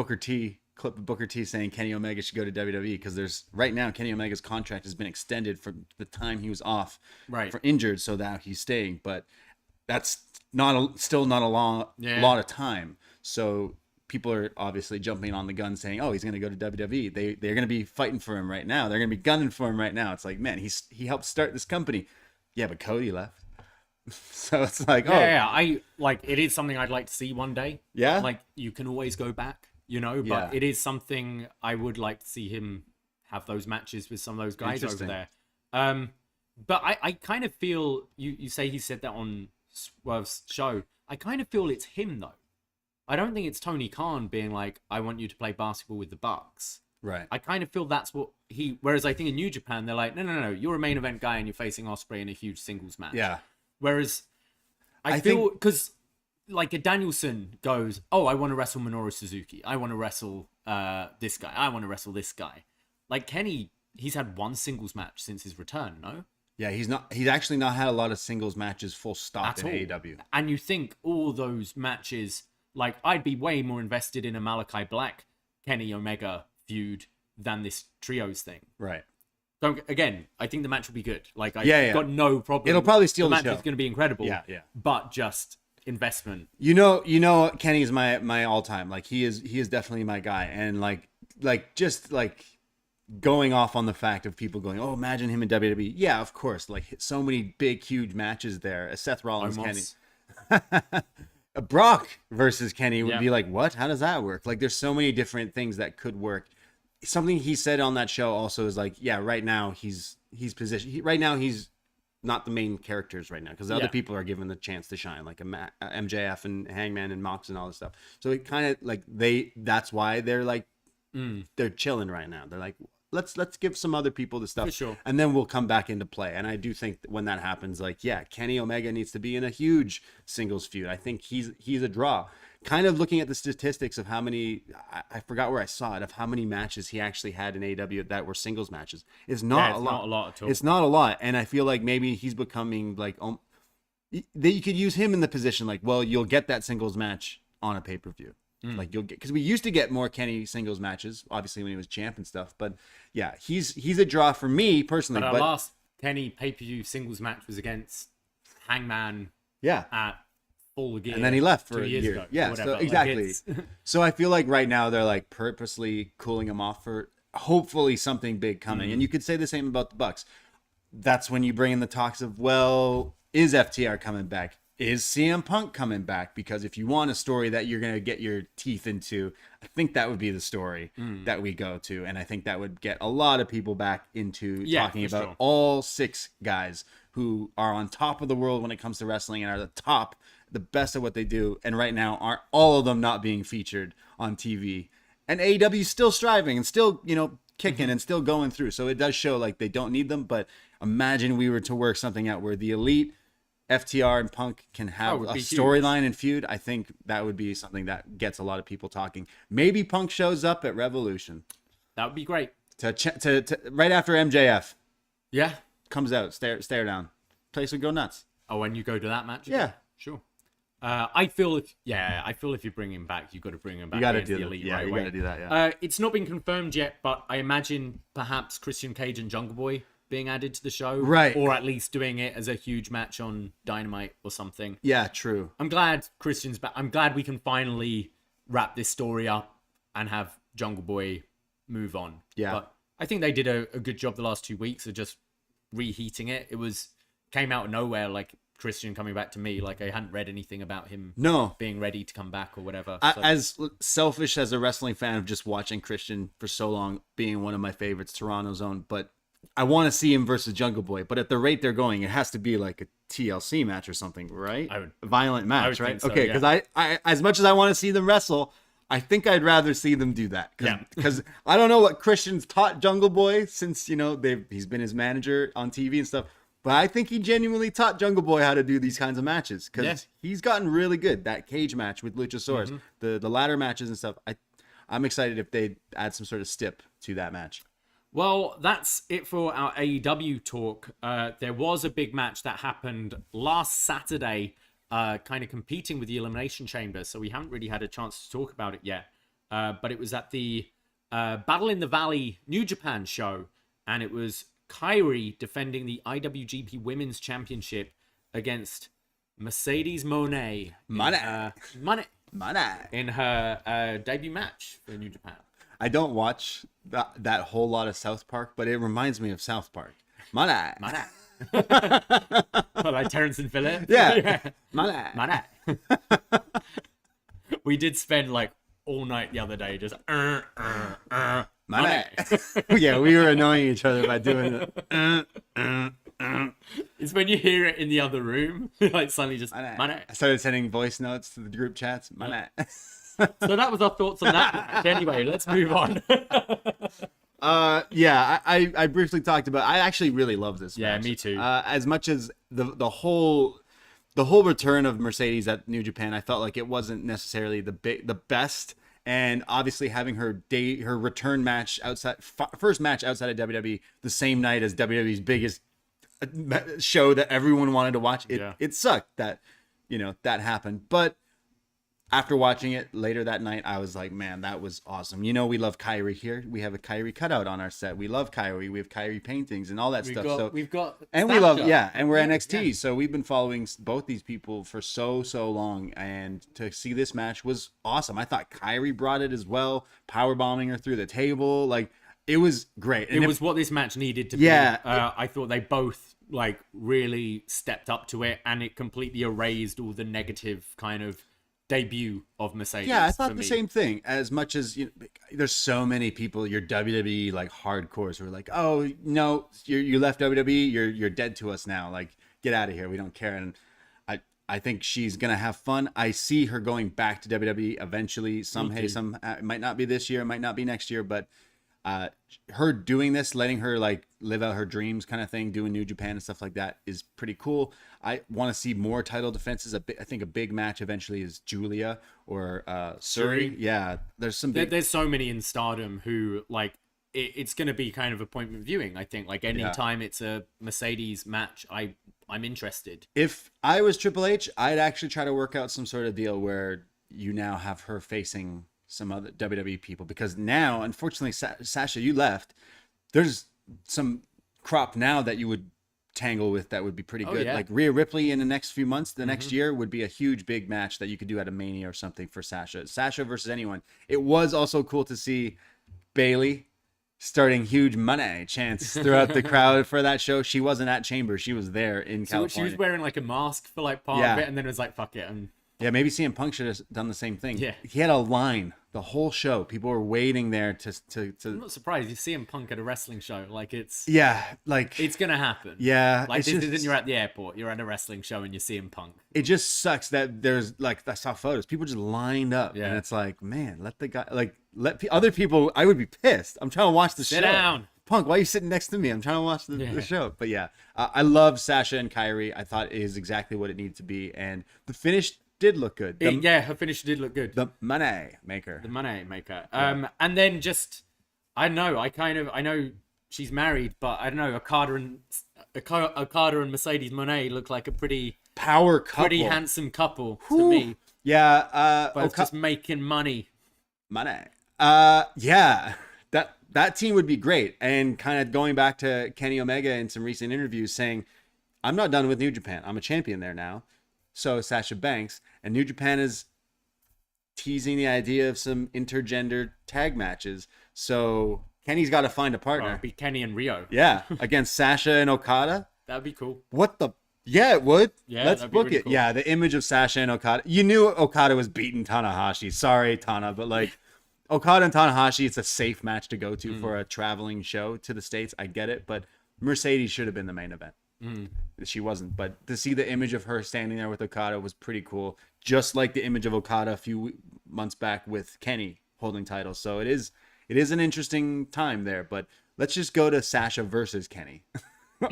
clip of Booker T saying Kenny Omega should go to WWE, because right now Kenny Omega's contract has been extended from the time he was off for injured, so that he's staying, but that's still not a lot of time. So people are obviously jumping on the gun saying, oh, he's going to go to WWE. They're going to be fighting for him right now. They're going to be gunning for him right now. It's like, man, he helped start this company. Yeah, but Cody left. So it's like, I like, it is something I'd like to see one day. Yeah, like, you can always go back. But it is something I would like to see him have those matches with some of those guys over there. But I kind of feel, you say he said that on Swerve's show. I kind of feel it's him, though. I don't think it's Tony Khan being like, I want you to play basketball with the Bucks. Right. I kind of feel that's what whereas I think in New Japan, they're like, no, you're a main event guy and you're facing Ospreay in a huge singles match. Yeah. Whereas I feel, because like a Danielson goes, oh, I want to wrestle Minoru Suzuki. I want to wrestle this guy. I want to wrestle this guy. Like Kenny, he's had one singles match since his return, no? Yeah, he's actually not had a lot of singles matches full stop in AEW. And you think all those matches, like, I'd be way more invested in a Malachi Black, Kenny Omega feud than this trios thing. Right. Again, I think the match will be good. Like, got no problem. It'll probably steal the show. The match is going to be incredible. Yeah. But just investment. Kenny's my all-time. Like, he is definitely my guy. And like just like going off on the fact of people going, oh, imagine him in WWE. Yeah, of course. Like, so many big, huge matches there. Seth Rollins, Kenny. Brock versus Kenny would be like, what? How does that work? Like, there's so many different things that could work. Something he said on that show also is like, yeah, right now he's positioned. Right now he's not the main characters right now, because the other people are given the chance to shine, like MJF and Hangman and Mox and all this stuff. So it kind of like that's why they're like they're chilling right now. They're like, let's give some other people the stuff, for sure, and then we'll come back into play. And I do think that when that happens, like, yeah, Kenny Omega needs to be in a huge singles feud. I think he's a draw. Kind of looking at the statistics of how many, I forgot where I saw it, of how many matches he actually had in AEW that were singles matches. It's not a lot. Not a lot at all. It's not a lot. And I feel like maybe he's becoming like, that you could use him in the position like, well, you'll get that singles match on a pay-per-view. Like, you'll get, because we used to get more Kenny singles matches, obviously when he was champ and stuff. But yeah, he's a draw for me personally. But our last Kenny pay-per-view singles match was against Hangman. Yeah. At Full Gear, and then he left for 2 a years year. ago, Yeah, so exactly. So I feel like right now they're like purposely cooling him off for hopefully something big coming. And you could say the same about the Bucks. That's when you bring in the talks of, well, is FTR coming back? is CM Punk coming back? Because if you want a story that you're going to get your teeth into, I think that would be the story that we go to. And I think that would get a lot of people back into talking about all 6 guys who are on top of the world when it comes to wrestling and are the best at what they do. And right now, aren't all of them not being featured on TV. And AEW is still striving and still, kicking and still going through. So it does show like they don't need them. But imagine we were to work something out where the Elite, FTR, and Punk can have a storyline and feud. I think that would be something that gets a lot of people talking. Maybe Punk shows up at Revolution. That would be great. To right after MJF. Yeah. Comes out, stare down. Place would go nuts. Oh, when you go to that match? Yeah. Sure. I feel if you bring him back, you've got to bring him back. You got to do the Elite right away. You got to do that. Yeah. It's not been confirmed yet, but I imagine perhaps Christian Cage and Jungle Boy being added to the show, right? Or at least doing it as a huge match on Dynamite or something. Yeah, true. I'm glad Christian's back. I'm glad we can finally wrap this story up and have Jungle Boy move on. Yeah, but I think they did a good job the last 2 weeks of just reheating it. It came out of nowhere, like Christian coming back to me. Like I hadn't read anything about him being ready to come back or whatever. As selfish as a wrestling fan of just watching Christian for so long, being one of my favorites, Toronto's own, but I want to see him versus Jungle Boy. But at the rate they're going, it has to be like a TLC match or something, right? A violent match, right? So, okay, because I as much as I want to see them wrestle, I think I'd rather see them do that. Because I don't know what Christian's taught Jungle Boy since, he's been his manager on TV and stuff. But I think he genuinely taught Jungle Boy how to do these kinds of matches because he's gotten really good. That cage match with Luchasaurus, the ladder matches and stuff. I'm excited if they add some sort of stip to that match. Well, that's it for our AEW talk. There was a big match that happened last Saturday, kind of competing with the Elimination Chamber, so we haven't really had a chance to talk about it yet. But it was at the Battle in the Valley New Japan show, and it was KAIRI defending the IWGP Women's Championship against Mercedes Moné in her debut match for New Japan. I don't watch that whole lot of South Park, but it reminds me of South Park. Mana. Like Terrence and Phillip? Yeah. Mana. We did spend like all night the other day just Mana. Yeah, we were annoying each other by doing it. It's when you hear it in the other room, like suddenly just Mana. I started sending voice notes to the group chats. Mana. So that was our thoughts on that match. Anyway, let's move on. I briefly talked about. I actually really love this match. Yeah, me too. As much as the whole return of Mercedes at New Japan, I felt like it wasn't necessarily the best. And obviously having her return match first match outside of WWE the same night as WWE's biggest show that everyone wanted to watch. It sucked that that happened, but after watching it later that night, I was like, man, that was awesome. We love KAIRI here. We have a KAIRI cutout on our set. We love KAIRI. We have KAIRI paintings and all that stuff. We've got and we love, and we're NXT. Yeah. So we've been following both these people for so long. And to see this match was awesome. I thought KAIRI brought it as well, power bombing her through the table. Like, it was great. And it was what this match needed to be. I thought they both like really stepped up to it, and it completely erased all the negative kind of debut of Mercedes. Yeah, I thought the same thing. As much as there's so many people, your WWE like hardcores who are like, oh no, you left WWE, you're dead to us now. Like, get out of here, we don't care. And I think she's gonna have fun. I see her going back to WWE eventually. It might not be this year, it might not be next year, but her doing this, letting her like live out her dreams kind of thing, doing New Japan and stuff like that is pretty cool. I want to see more title defenses. I think a big match eventually is Julia or Suri. Yeah, there's so many in Stardom who like it's going to be kind of appointment viewing. I think like anytime it's a Mercedes match, I'm interested. If I was Triple H, I'd actually try to work out some sort of deal where you now have her facing some other WWE people, because now, unfortunately, Sasha, you left. There's some crop now that you would tangle with that would be pretty good. Like Rhea Ripley in the next few months, next year would be a huge big match that you could do at a Mania or something for Sasha versus anyone. It was also cool to see Bayley starting huge money chants throughout the crowd for that show. She wasn't at Chamber. She was there in California. She was wearing like a mask for like part of it, and then it was like, fuck it. And yeah, maybe CM Punk should have done the same thing. Yeah. He had a line the whole show. People were waiting there to I'm not surprised. You see CM Punk at a wrestling show. Like it's gonna happen. Yeah. Like this isn't you're at the airport. You're at a wrestling show and you're CM Punk. It just sucks that there's like, I saw photos. People just lined up, and it's like, man, let the guy other people. I would be pissed. I'm trying to watch the show. Sit down. Punk, why are you sitting next to me? I'm trying to watch the show. But yeah, I love Sasha and KAIRI. I thought it is exactly what it needed to be, and the finish did look good. Her finish did look good. The money maker. And then just, I know she's married, but I don't know, Okada and Mercedes Moné look like a pretty power couple. Pretty handsome couple to me. Yeah. But it's just making money. Yeah. That team would be great. And kind of going back to Kenny Omega in some recent interviews saying, I'm not done with New Japan. I'm a champion there now. So Sasha Banks, and New Japan is teasing the idea of some intergender tag matches. So Kenny's got to find a partner. It'd be Kenny and Rio. Yeah, against Sasha and Okada. That'd be cool. What the? Yeah, it would. Yeah, let's book really it. Cool. Yeah, the image of Sasha and Okada. You knew Okada was beating Tanahashi. Sorry, Tana, but like Okada and Tanahashi, it's a safe match to go to for a traveling show to the States. I get it, but Mercedes should have been the main event. She wasn't, but to see the image of her standing there with Okada was pretty cool, just like the image of Okada a few months back with Kenny holding titles. So it is an interesting time there, but let's just go to Sasha versus Kenny.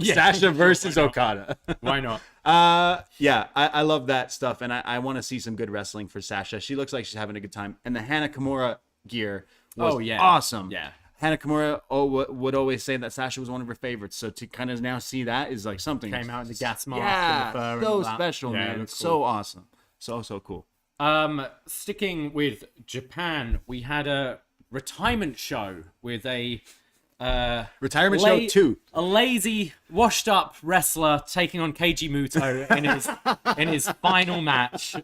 Sasha versus Okada. Why not? I love that stuff, and I want to see some good wrestling for Sasha. She looks like she's having a good time, and the Hana Kimura gear was awesome. Yeah. Hana Kimura would always say that Sasha was one of her favorites, so to kind of now see that is like something. Came out in the gas mask and the fur so and that. special, man. It's so awesome. So cool. Sticking with Japan, we had a retirement show with a retirement show 2. A lazy, washed-up wrestler taking on Keiji Muto in his final match.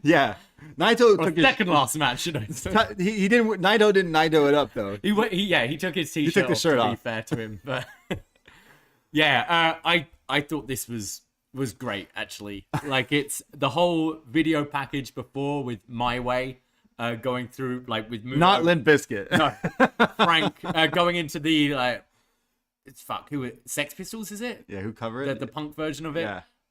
Yeah. Naito took his second last match, should I say? He didn't. Naito didn't Naito it up though. He took his t-shirt. He took the shirt off. To be fair to him, but yeah, I thought this was great actually. Like it's the whole video package before with My Way, going through like with Muto, not Limp Bizkit. No, Frank going into the Sex Pistols, is it? Yeah, who covered it? The punk version of it.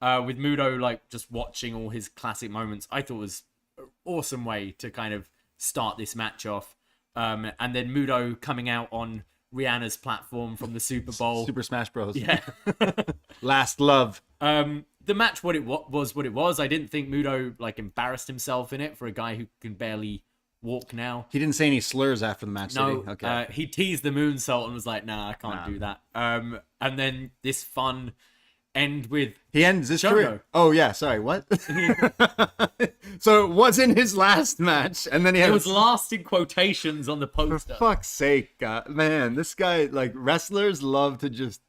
Yeah. With Muto like just watching all his classic moments. I thought it was an awesome way to kind of start this match off. And then Muto coming out on Rihanna's platform from the Super Bowl. Super Smash Bros. Yeah. Last Love. The match, what it was. I didn't think Muto like embarrassed himself in it for a guy who can barely walk now. He didn't say any slurs after the match, no, did he? Okay. He teased the moonsault and was like, nah, I can't do that. And then this fun end with he ends his Chono. career. Oh yeah, sorry, what? So it wasn't his last match, and then it was last in quotations on the poster. For fuck's sake, man, this guy, like, wrestlers love to just.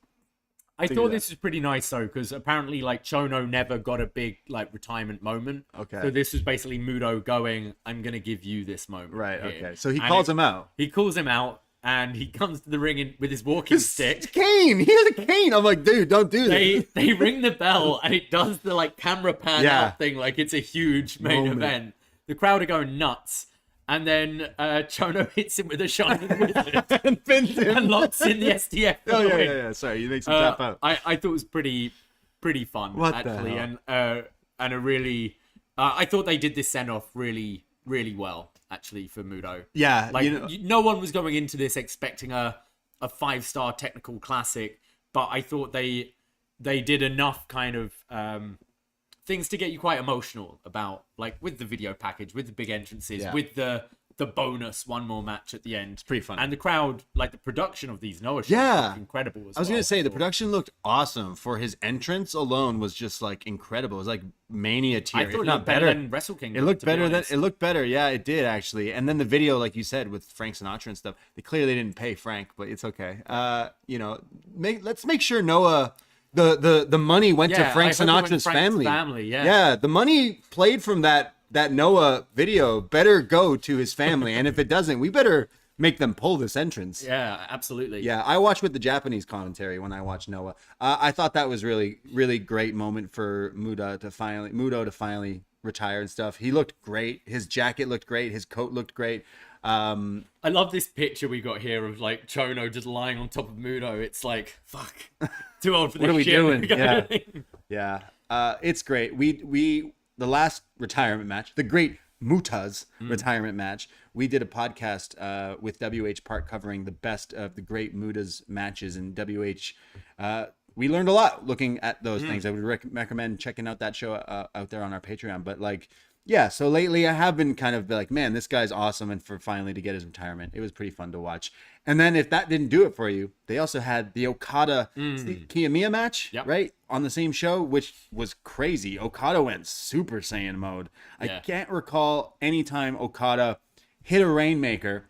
I thought this was pretty nice though, because apparently like Chono never got a big like retirement moment. Okay. So this was basically Muto going, I'm gonna give you this moment. Right. here. Okay. So he calls him out. He calls him out. And he comes to the ring with his walking stick. Cane. He has a cane. I'm like, dude, don't do this. They ring the bell and it does the like camera pan out thing like it's a huge main event. The crowd are going nuts. And then Chono hits him with a shining wizard and pins him and locks in the STF. Oh yeah. Sorry, you make some tap out. I thought it was pretty fun actually, and a really I thought they did this send off really well. Actually, for Muto. Yeah. Like, no one was going into this expecting a 5-star technical classic, but I thought they did enough kind of things to get you quite emotional about, like, with the video package, with the big entrances, with the bonus one more match at the end. It's pretty fun. And the crowd, like the production of these Noah shows looked incredible as well. I was going to say, the production looked awesome. For his entrance alone was just like incredible. It was like Mania tier. I thought it looked better than Wrestle Kingdom. It looked better. Yeah, it did actually. And then the video, like you said, with Frank Sinatra and stuff, they clearly didn't pay Frank, but it's okay. Let's make sure Noah, the money went to Frank Sinatra's family. Yeah, the money played from that Noah video better go to his family, and if it doesn't, we better make them pull this entrance. Yeah, absolutely. Yeah, I watched with the Japanese commentary when I watched Noah. I thought that was really great moment for Muto to finally retire and stuff. He looked great. His jacket looked great. His coat looked great. I love this picture we got here of like Chono just lying on top of Muto. It's like, fuck, too old for this. What are we shit. doing? Yeah, yeah. It's great. We the last retirement match, the great Muta's retirement match. We did a podcast with WH Park covering the best of the great Muta's matches in WH. We learned a lot looking at those things. I would recommend checking out that show out there on our Patreon. But like, yeah, so lately I have been kind of like, man, this guy's awesome. And for finally to get his retirement, it was pretty fun to watch. And then if that didn't do it for you, they also had the Okada Kiyomiya match, right? On the same show, which was crazy. Okada went Super Saiyan mode. Yeah. I can't recall any time Okada hit a Rainmaker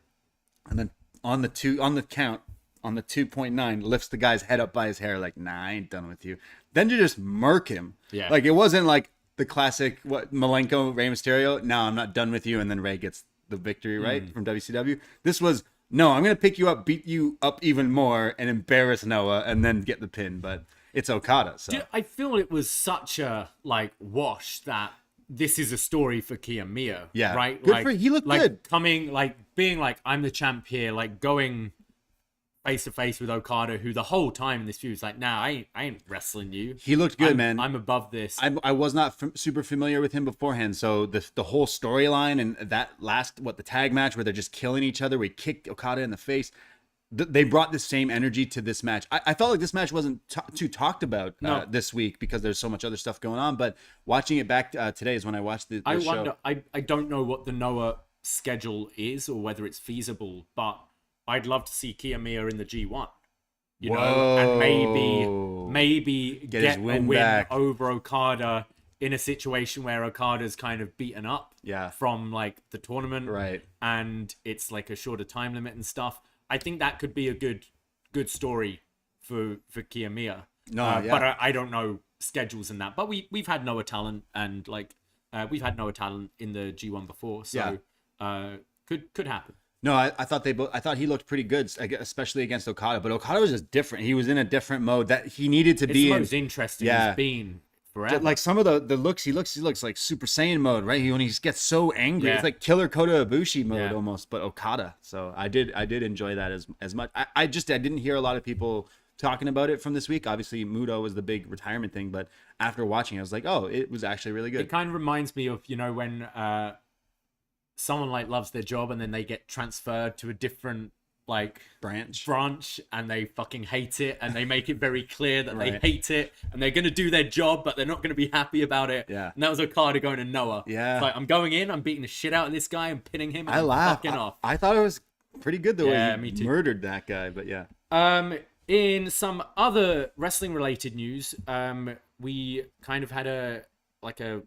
and then on the 2.9 lifts the guy's head up by his hair like, nah, I ain't done with you. Then to just murk him. Yeah. Like it wasn't like the classic Malenko, Rey Mysterio, no, I'm not done with you, and then Rey gets the victory, right? From WCW. This was, no, I'm gonna pick you up, beat you up even more, and embarrass Noah, and then get the pin. But it's Okada, so dude, I feel it was such a like wash that this is a story for Kiyomiya. Yeah, right. Good he looked like, good. Coming like being like, I'm the champ here, like going face to face with Okada, who the whole time in this feud was like, nah, I ain't wrestling you. He looked good, man. I'm above this. I was not super familiar with him beforehand, so the whole storyline and that last the tag match where they're just killing each other, we kicked Okada in the face. They brought the same energy to this match. I felt like this match wasn't too talked about this week because there's so much other stuff going on. But watching it back today is when I watched the show. I don't know what the Noah schedule is or whether it's feasible, but I'd love to see Kiyomiya in the G1, you know, and maybe get a win back over Okada in a situation where Okada's kind of beaten up from like the tournament, right? And it's like a shorter time limit and stuff. I think that could be a good story for Kiyomiya. But I don't know schedules and that. But we've had Noah talent and like we've had Noah talent in the G1 before, so could happen. No, I thought I thought he looked pretty good, especially against Okada. But Okada was just different. He was in a different mode that he needed to be in. It's the most interesting he's been forever. Like some of the looks, he looks like Super Saiyan mode, right? When he just gets so angry, it's like Killer Kota Ibushi mode almost, but Okada. So I did enjoy that as much. I didn't hear a lot of people talking about it from this week. Obviously, Muto was the big retirement thing, but after watching, I was like, oh, it was actually really good. It kind of reminds me of, you know, when someone like loves their job and then they get transferred to a different like branch and they fucking hate it and they make it very clear that they hate it and they're going to do their job but they're not going to be happy about it. And that was Okada going to Noah. It's like, I'm going in, I'm beating the shit out of this guy, I'm pinning him, and I'm fucking off. I thought it was pretty good the way he murdered that guy, but in some other wrestling related news, we kind of had a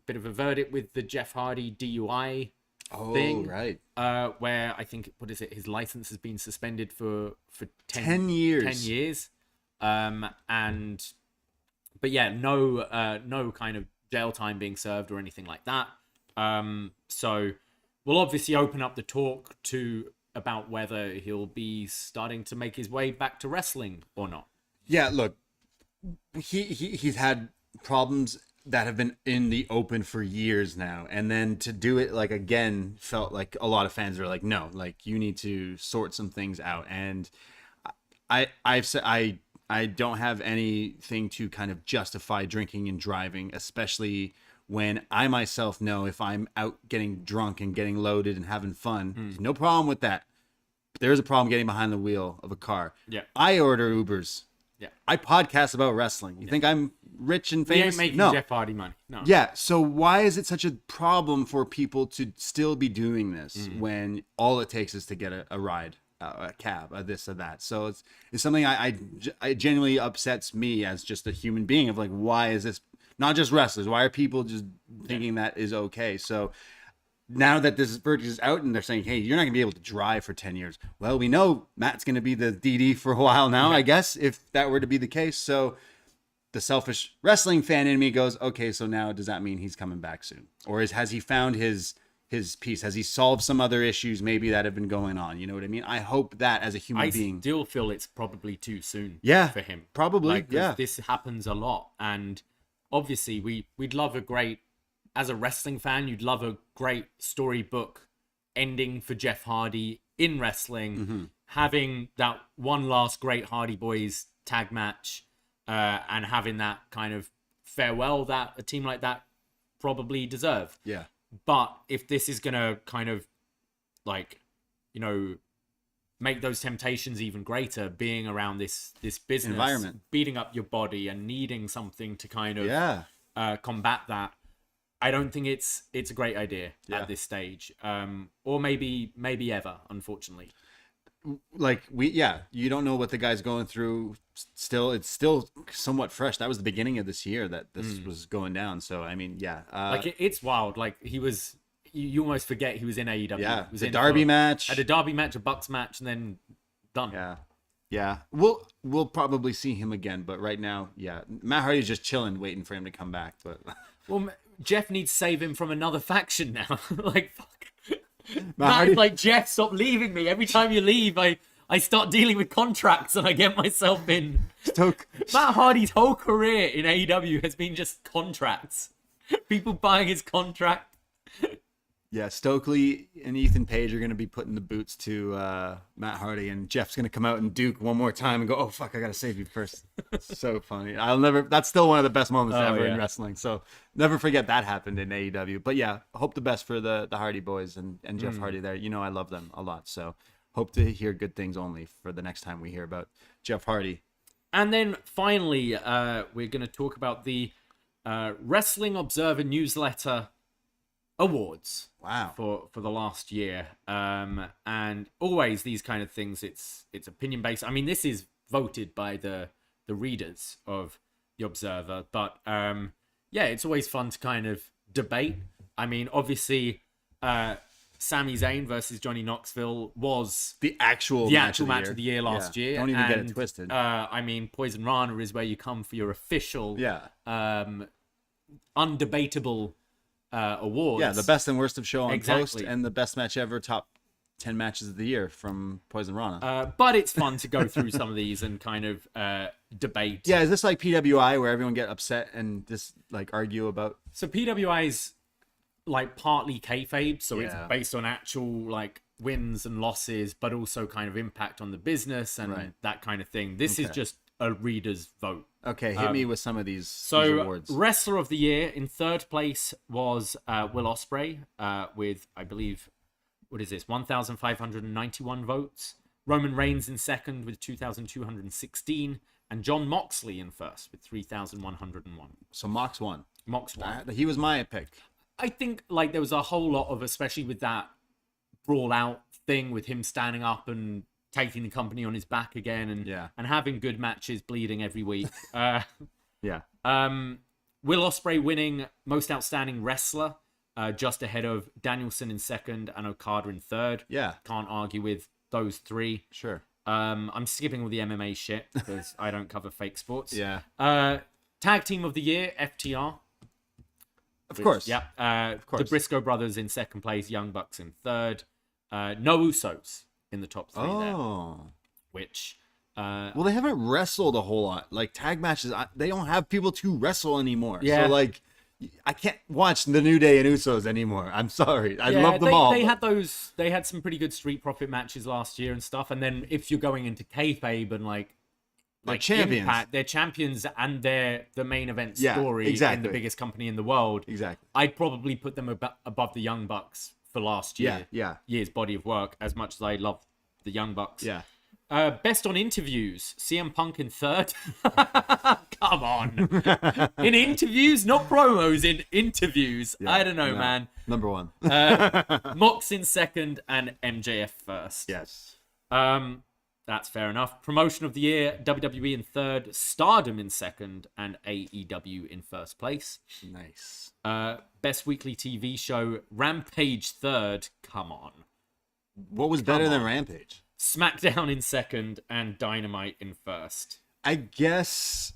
bit of a verdict with the Jeff Hardy DUI thing, right? Where I think, what is it? His license has been suspended for 10 years. 10 years. But yeah, no kind of jail time being served or anything like that. So we'll obviously open up the talk about whether he'll be starting to make his way back to wrestling or not. Yeah, look, he's had problems that have been in the open for years now, and then to do it like again felt like a lot of fans are like, no, like you need to sort some things out. And I've said I don't have anything to kind of justify drinking and driving, especially when I myself know if I'm out getting drunk and getting loaded and having fun, no problem with that. But there's a problem getting behind the wheel of a car. I order Ubers. I podcast about wrestling. You think I'm rich and famous? We ain't making Jeff Hardy money. No. Yeah. So why is it such a problem for people to still be doing this when all it takes is to get a ride, a cab, this or that? So it's something I genuinely upsets me as just a human being of like, why is this not just wrestlers? Why are people just thinking that is okay? So now that this verdict is out and they're saying, hey, you're not gonna be able to drive for 10 years. Well, we know Matt's gonna be the DD for a while now, I guess, if that were to be the case. So the selfish wrestling fan in me goes, okay, so now does that mean he's coming back soon? Or has he found his his piece? Has he solved some other issues maybe that have been going on? You know what I mean? I hope that as a human being. I still feel it's probably too soon for him. Probably, like, 'cause this happens a lot. And obviously we'd love as a wrestling fan, you'd love a great storybook ending for Jeff Hardy in wrestling, having that one last great Hardy Boys tag match, and having that kind of farewell that a team like that probably deserve. Yeah. But if this is gonna kind of like, make those temptations even greater, being around this business environment, beating up your body and needing something to kind of combat that, I don't think it's a great idea at this stage, or maybe ever, unfortunately. Like you don't know what the guy's going through. It's still somewhat fresh. That was the beginning of this year that this was going down. So I mean, it's wild. Like he was, you almost forget he was in AEW. Yeah, he was a Derby match, at a Derby match, a Bucks match, and then done. Yeah. We'll probably see him again, but right now, Matt Hardy's just chilling, waiting for him to come back. But well, Jeff needs to save him from another faction now. Like fuck. Hardy... like, Jeff, stop leaving me. Every time you leave, I start dealing with contracts and I get myself in. Matt Hardy's whole career in AEW has been just contracts. People buying his contract. Yeah, Stokely and Ethan Page are going to be putting the boots to Matt Hardy, and Jeff's going to come out and Duke one more time and go, "Oh fuck, I got to save you first." So funny. That's still one of the best moments ever in wrestling. So never forget that happened in AEW. But yeah, hope the best for the Hardy Boys and Jeff Hardy there. I love them a lot. So hope to hear good things only for the next time we hear about Jeff Hardy. And then finally, we're going to talk about the Wrestling Observer Newsletter Awards. Wow. For the last year, and always these kind of things, it's opinion based. I mean, this is voted by the readers of the Observer, but it's always fun to kind of debate. I mean, obviously, Sami Zayn versus Johnny Knoxville was the actual match of the year last year. Don't even get it twisted. I mean, Poisonrana is where you come for your official, undebatable awards. Yeah, the best and worst of show on Post, and the best match ever, top 10 matches of the year from Poisonrana. But it's fun to go through some of these and kind of debate. Yeah, is this like PWI where everyone get upset and just like argue about? So PWI is like partly kayfabe, so it's based on actual like wins and losses, but also kind of impact on the business and that kind of thing. This is just a reader's vote. Okay, hit me with some of these awards. Wrestler of the Year in third place was Will Ospreay with, I believe, 1,591 votes. Roman Reigns in second with 2,216, and Jon Moxley in first with 3,101. So Mox won. He was my pick. I think like there was a whole lot of, especially with that brawl out thing with him standing up and taking the company on his back again and having good matches, bleeding every week. Will Ospreay winning Most Outstanding Wrestler, just ahead of Danielson in second and Okada in third. Yeah. Can't argue with those three. Sure. I'm skipping all the MMA shit because I don't cover fake sports. Yeah. Tag Team of the Year, FTR. Of course. Yeah. Of course. The Briscoe Brothers in second place, Young Bucks in third. No Usos in the top three there. Which... well, they haven't wrestled a whole lot. Like, tag matches, they don't have people to wrestle anymore. Yeah. So, like, I can't watch the New Day and Usos anymore. I'm sorry. I love them all. They had some pretty good Street Profit matches last year and stuff. And then if you're going into kayfabe and, like champions. Impact, they're champions and they're the main event story in the biggest company in the world. Exactly. I'd probably put them above the Young Bucks for last year. Year's body of work, as much as I love the Young Bucks. Yeah. Best on interviews, CM Punk in third. Come on. In interviews, not promos, in interviews. Yeah, I don't know, man. Number one. Mox in second and MJF first. Yes. That's fair enough. Promotion of the year, WWE in third, Stardom in second, and AEW in first place. Nice. Best weekly TV show, Rampage third. Come on. What was better than Rampage? SmackDown in second and Dynamite in first. I guess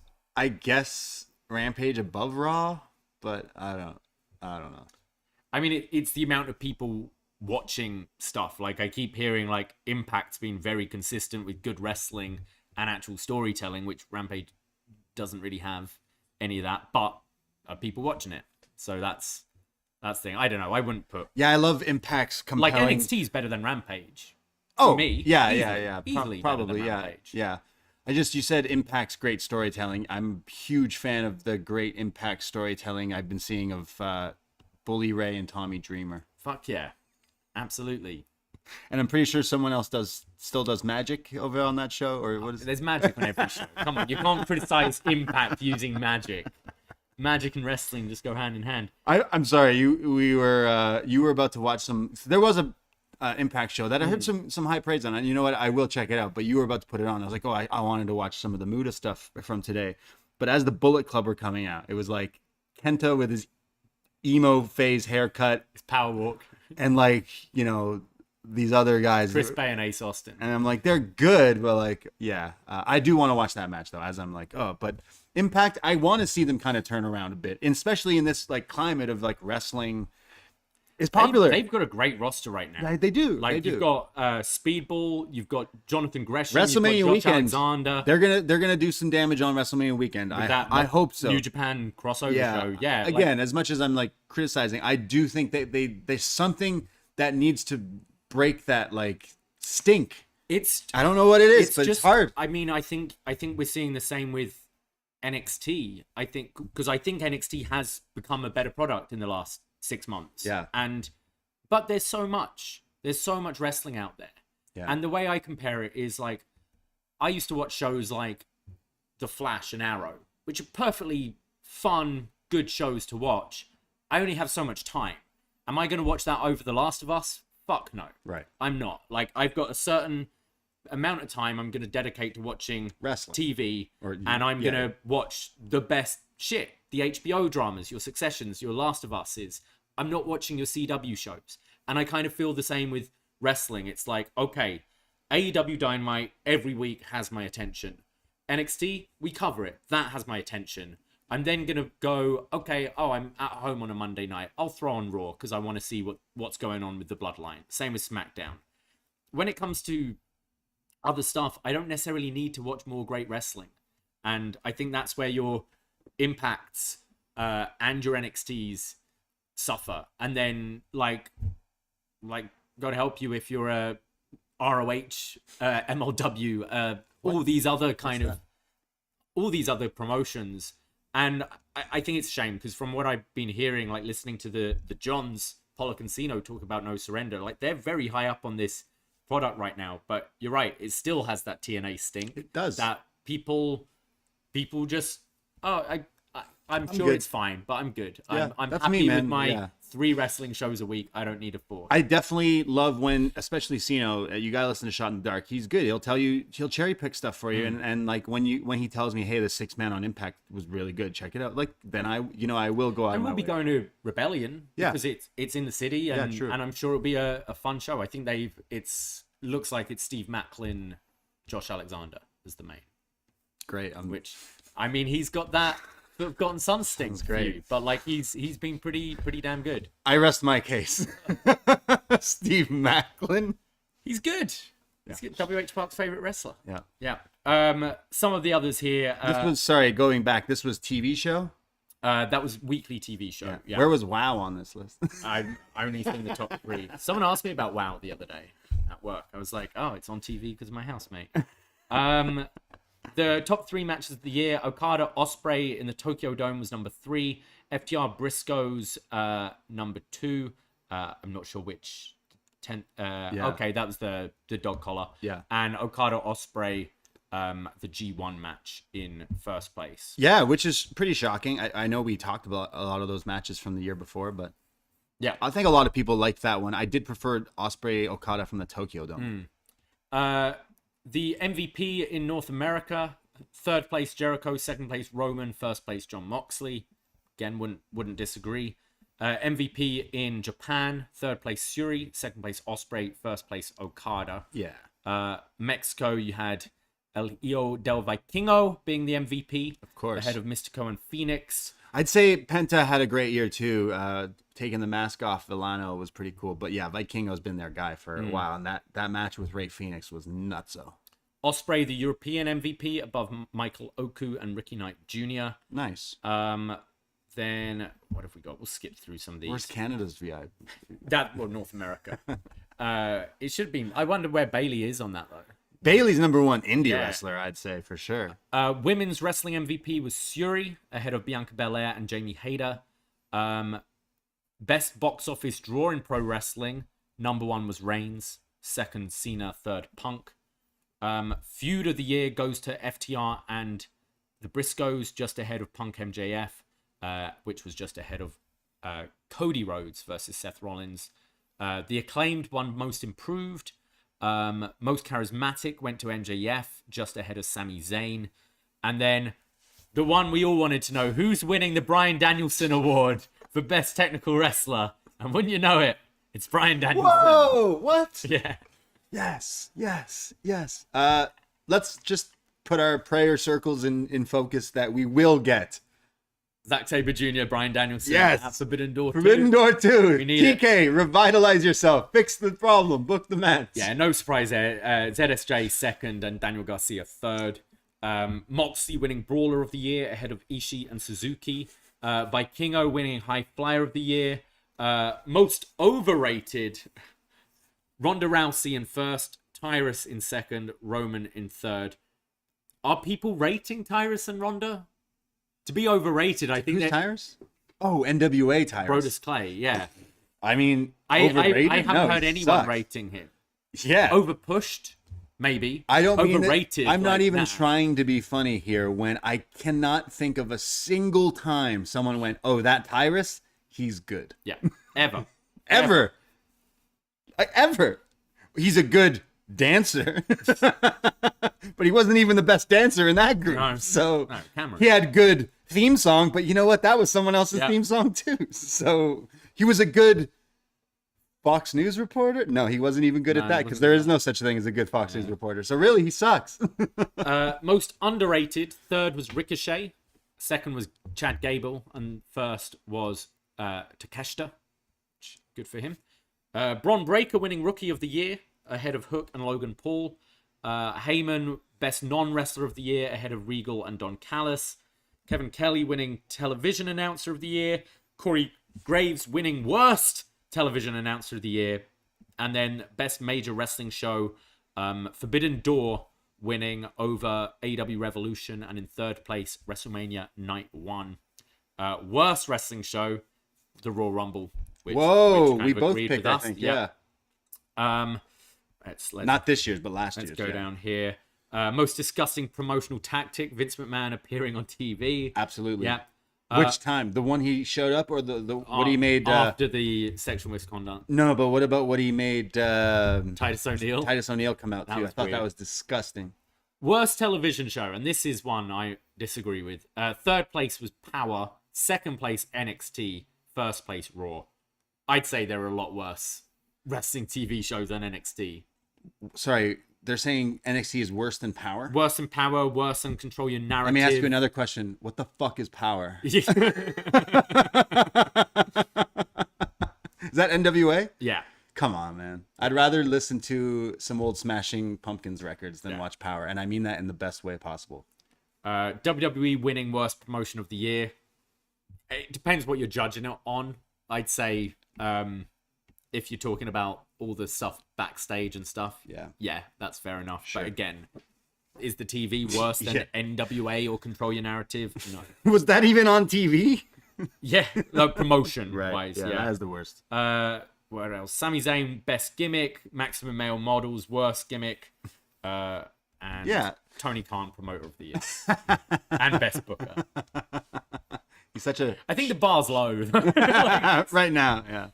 Rampage above Raw, but I don't know. I mean, it's the amount of people watching stuff. Like, I keep hearing, like, Impact's been very consistent with good wrestling and actual storytelling, which Rampage doesn't really have any of that, but people watching it. So that's the thing. I don't know. I wouldn't put... Yeah, I love Impact's compelling... Like, NXT's better than Rampage. For me. Yeah. Easily Probably, better than Rampage. Yeah. You said Impact's great storytelling. I'm a huge fan of the great Impact storytelling I've been seeing of Bully Ray and Tommy Dreamer. Fuck yeah. Absolutely. And I'm pretty sure someone else still does magic over on that show, or what is? There's magic on every show. Come on, you can't criticize Impact using magic. Magic and wrestling just go hand in hand. I'm sorry, you were about to watch some. There was a Impact show that I heard some high praise on, and you know what? I will check it out. But you were about to put it on. I was like, oh, I wanted to watch some of the Muta stuff from today. But as the Bullet Club were coming out, it was like Kenta with his emo phase haircut, His power walk. and like, you know, these other guys, Chris Bay and Ace Austin. and I'm like, they're good, but like, yeah, I do want to watch that match though. As I'm like, oh, but Impact, I want to see them kind of turn around a bit, especially in this like climate of like wrestling is popular. They've got a great roster right now. They do. Like, they do. you've got Speedball, you've got Jonathan Gresham, WrestleMania you've got Josh weekend. Alexander. They're gonna do some damage on WrestleMania weekend. I hope so. New Japan crossover show. Yeah. Again, as much as I'm like criticizing, I do think there's something that needs to break that like stink. I don't know what it is, but it's hard. I mean, I think we're seeing the same with NXT. I think NXT has become a better product in the last 6 months. Yeah. But there's so much wrestling out there. Yeah. And the way I compare it is like, I used to watch shows like The Flash and Arrow, which are perfectly fun, good shows to watch. I only have so much time. Am I going to watch that over The Last of Us? Fuck no. Right. I'm not. Like, I've got a certain amount of time I'm going to dedicate to watching Wrestling. TV, and I'm going to watch the best shit. The HBO dramas, your Successions, your Last of Us's. I'm not watching your CW shows. And I kind of feel the same with wrestling. It's like, okay, AEW Dynamite every week has my attention. NXT, we cover it. That has my attention. I'm then going to go, okay, I'm at home on a Monday night. I'll throw on Raw because I want to see what's going on with the Bloodline. Same with SmackDown. When it comes to other stuff, I don't necessarily need to watch more great wrestling. And I think that's where your Impacts and your NXTs suffer. And then, like God help you if you're a ROH, MLW, all these other promotions. And I think it's a shame because from what I've been hearing, like listening to the Johns, Pollock and Cino talk about No Surrender, like they're very high up on this product right now. But you're right, it still has that TNA stink. It does. That people just, I'm sure good. It's fine, but I'm good. Yeah, I'm that's happy me, with man. my 3 wrestling shows a week. I don't need a 4. I definitely love when, especially Cino, you gotta listen to Shot in the Dark. He's good. He'll cherry pick stuff for you, and like when he tells me, hey, the 6-man on Impact was really good, check it out. Like then I will go out. And we'll be going to Rebellion because it's in the city, and true. and I'm sure it'll be a fun show. I think looks like it's Steve Macklin, Josh Alexander as the main. Great. Which, I mean, he's got that. Gotten some stings, great, but like he's been pretty damn good. I rest my case. Steve Macklin, he's good. He's WH Park's favorite wrestler. Yeah. Some of the others here. Going back. This was TV show. That was weekly TV show. Yeah. Where was WoW on this list? I only think the top 3. Someone asked me about WoW the other day at work. I was like, oh, it's on TV because of my housemate. The top 3 matches of the year: Okada Ospreay in the Tokyo Dome was number 3. FTR Briscoes number 2. I'm not sure which. Okay, that was the dog collar. Yeah. And Okada Ospreay, the G1 match in first place. Yeah, which is pretty shocking. I know we talked about a lot of those matches from the year before, but yeah, I think a lot of people liked that one. I did prefer Ospreay Okada from the Tokyo Dome. The MVP in North America: 3rd place Jericho, 2nd place Roman, 1st place Jon Moxley. Again, wouldn't disagree. MVP in Japan: 3rd place Suri, 2nd place Ospreay, 1st place Okada. Yeah. Mexico, you had El Hijo del Vikingo being the MVP, of course, ahead of Mystico and Phoenix. I'd say Penta had a great year too. Taking the mask off Villano was pretty cool. But yeah, Vikingo's been their guy for a while, and that match with Rey Fenix was nutso. Ospreay, the European MVP, above Michael Oku and Ricky Knight Jr. Nice. Then what have we got? We'll skip through some of these. Where's Canada's VIP? North America. It should be. I wonder where Bailey is on that though. Bailey's number one indie wrestler, I'd say, for sure. Women's wrestling MVP was Suri, ahead of Bianca Belair and Jamie Hayter. Best box office draw in pro wrestling, number one was Reigns, second Cena, third Punk. Feud of the year goes to FTR and the Briscoes, just ahead of Punk MJF, which was just ahead of Cody Rhodes versus Seth Rollins. The Acclaimed won most improved. Most charismatic went to MJF, just ahead of Sami Zayn. And then the one we all wanted to know, who's winning the Bryan Danielson Award for Best Technical Wrestler? And wouldn't you know it, it's Bryan Danielson. Whoa, what? Yeah. Yes. Let's just put our prayer circles in focus that we will get. Zack Sabre Jr., Bryan Danielson. Yes. At Forbidden Door 2. Forbidden Door 2. We need TK, revitalize yourself. Fix the problem. Book the match. Yeah, no surprise there. ZSJ second and Daniel Garcia third. Moxley winning Brawler of the Year ahead of Ishii and Suzuki. Vikingo winning High Flyer of the Year. Most overrated, Ronda Rousey in first, Tyrus in second, Roman in third. Are people rating Tyrus and Ronda? To be overrated, I think. Who's Tyrus? Oh, NWA Tyrus. Brodus Clay, yeah. I mean, I haven't heard anyone sucks. rating him. Yeah. Overpushed, maybe. I don't mean overrated. I'm not even trying to be funny here when I cannot think of a single time someone went, "Oh, that Tyrus, he's good." Yeah, ever. Ever. He's a good dancer. But he wasn't even the best dancer in that group. So Cameron. he had good theme song, but you know what? That was someone else's theme song too. So he was a good Fox News reporter. No, he wasn't even good at that because there is no such thing as a good Fox News reporter. So really, he sucks. Most underrated, third was Ricochet, second was Chad Gable, and first was Takeshita. Good for him. Bron Breakker winning Rookie of the Year ahead of Hook and Logan Paul. Heyman, Best Non-Wrestler of the Year ahead of Regal and Don Callis. Kevin Kelly winning Television Announcer of the Year. Corey Graves winning Worst Television Announcer of the Year. And then Best Major Wrestling Show, Forbidden Door winning over AEW Revolution. And in third place, WrestleMania Night 1. Worst Wrestling Show, the Royal Rumble. Which we both picked, I think, yeah. Let's not this year's, but last year's. Let's go down here. Most disgusting promotional tactic: Vince McMahon appearing on TV. Absolutely. Yeah. Which time? The one he showed up, or the what he made after the sexual misconduct? No, but what about what he made? Titus O'Neil. Titus O'Neil come out too. I thought that was disgusting. Worst television show, and this is one I disagree with. Third place was Power. Second place NXT. First place Raw. I'd say there are a lot worse wrestling TV shows than NXT. Sorry, they're saying NXT is worse than Power? Worse than Power, worse than Control Your Narrative. Let me ask you another question. What the fuck is Power? Is that NWA? Yeah. Come on, man. I'd rather listen to some old Smashing Pumpkins records than watch Power, and I mean that in the best way possible. WWE winning Worst Promotion of the Year. It depends what you're judging it on. I'd say if you're talking about all the stuff backstage and stuff, yeah, that's fair enough. Sure. But again, is the TV worse than NWA or Control Your Narrative? No. Was that even on TV? Yeah, like promotion wise. Yeah, that is the worst. What else? Sami Zayn, Best Gimmick. Maximum Male Models, Worst Gimmick. And Tony Khan, Promoter of the Year. And Best Booker. He's such a... I think the bar's low. Right now,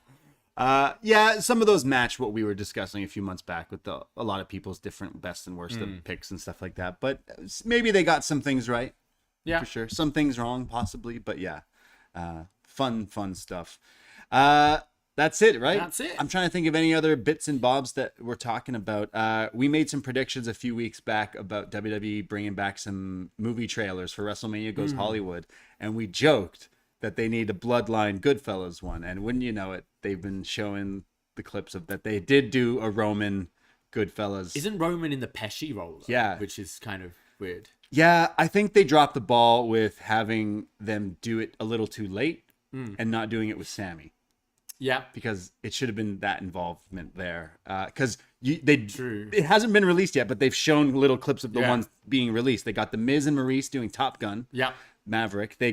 yeah. Some of those match what we were discussing a few months back with a lot of people's different best and worst picks and stuff like that. But maybe they got some things right. Yeah. For sure. Some things wrong, possibly. But yeah, fun stuff. That's it, right? That's it. I'm trying to think of any other bits and bobs that we're talking about. We made some predictions a few weeks back about WWE bringing back some movie trailers for WrestleMania Goes Hollywood. And we joked that they need a Bloodline Goodfellas one. And wouldn't you know it, they've been showing the clips of that they did do a Roman Goodfellas. Isn't Roman in the Pesci role, though? Yeah. Which is kind of weird. Yeah, I think they dropped the ball with having them do it a little too late and not doing it with Sami. Yeah. Because it should have been that involvement there. Because True. it hasn't been released yet, but they've shown little clips of the ones being released. They got the Miz and Maurice doing Top Gun. Yeah. Maverick. They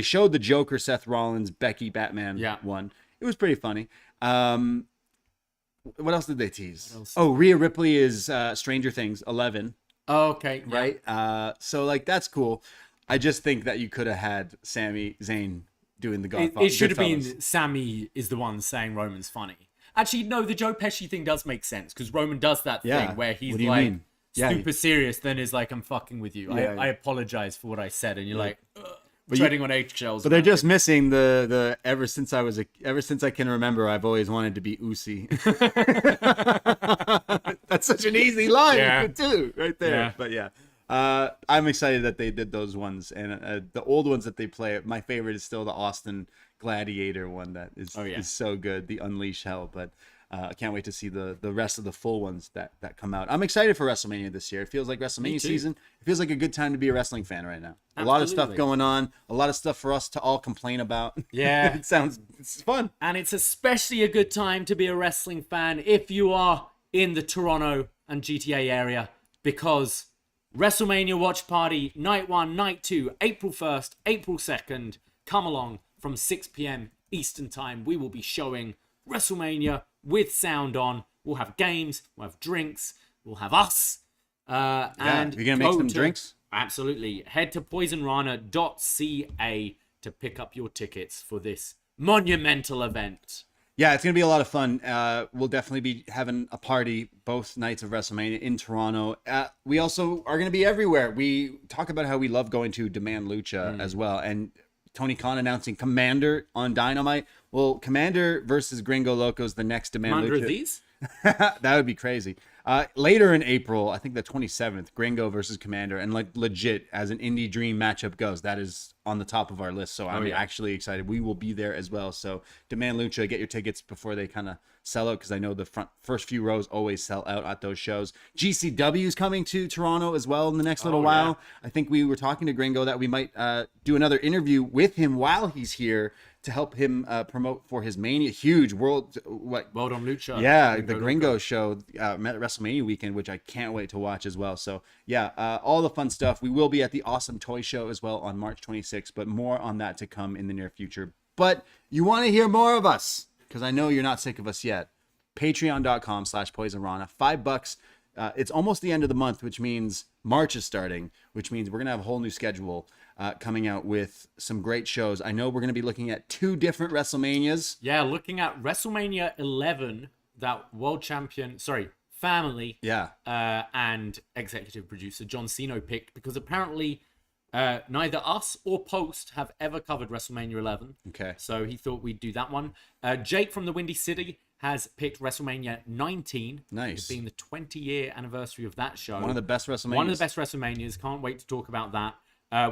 showed the Joker, Seth Rollins, Becky, Batman one. It was pretty funny. What else did they tease? Oh, Rhea Ripley is Stranger Things 11. Oh, okay. Right? So, like, that's cool. I just think that you could have had Sami Zayn doing the Godfather. It should have been Sami is the one saying Roman's funny. Actually, no, the Joe Pesci thing does make sense because Roman does that thing where he's like super serious, then is like, I'm fucking with you. I apologize for what I said. And you're like, treading on eggshells. But they're just missing the ever since I can remember, I've always wanted to be Usi. That's such an easy line too, right there. Yeah. But yeah, I'm excited that they did those ones, and the old ones that they play. My favorite is still the Austin Gladiator one that is so good, the Unleash Hell. But I can't wait to see the rest of the full ones that come out. I'm excited for WrestleMania this year. It feels like WrestleMania season. It feels like a good time to be a wrestling fan right now. Absolutely. A lot of stuff going on, a lot of stuff for us to all complain about. Yeah. It's fun. And it's especially a good time to be a wrestling fan if you are in the Toronto and GTA area, because WrestleMania Watch Party Night 1, Night 2, April 1st, April 2nd, come along from 6 p.m. Eastern Time. We will be showing WrestleMania with sound on. We'll have games, we'll have drinks, we'll have us. And you're going to make some drinks? Absolutely. Head to poisonrana.ca to pick up your tickets for this monumental event. Yeah, it's going to be a lot of fun. We'll definitely be having a party both nights of WrestleMania in Toronto. We also are going to be everywhere. We talk about how we love going to Demand Lucha as well. And Tony Khan announcing Commander on Dynamite. Well, Commander versus Gringo Loco is the next Demand Commander Lucha. Of these? That would be crazy. Later in April, I think the 27th, Gringo versus Commander, and like legit as an indie dream matchup goes, that is on the top of our list. So I'm actually excited. We will be there as well. So Demand Lucha, get your tickets before they kind of sell out, because I know the first few rows always sell out at those shows. GCW is coming to Toronto as well in the next little while. I think we were talking to Gringo that we might do another interview with him while he's here to help him promote for his Mania, huge World on Lucha. Yeah, the Gringo show at WrestleMania weekend, which I can't wait to watch as well. So yeah, all the fun stuff. We will be at the Awesome Toy Show as well on March 26th, but more on that to come in the near future. But you want to hear more of us, because I know you're not sick of us yet. Patreon.com/Poisonrana, $5. It's almost the end of the month, which means March is starting, which means we're going to have a whole new schedule coming out with some great shows. I know we're going to be looking at 2 different WrestleManias. Yeah, looking at WrestleMania 11, that family and executive producer John Cena picked, because apparently neither us or Post have ever covered WrestleMania 11. Okay. So he thought we'd do that one. Jake from the Windy City has picked WrestleMania 19. Nice. It's been the 20-year anniversary of that show. One of the best WrestleManias. One of the best WrestleManias. Can't wait to talk about that.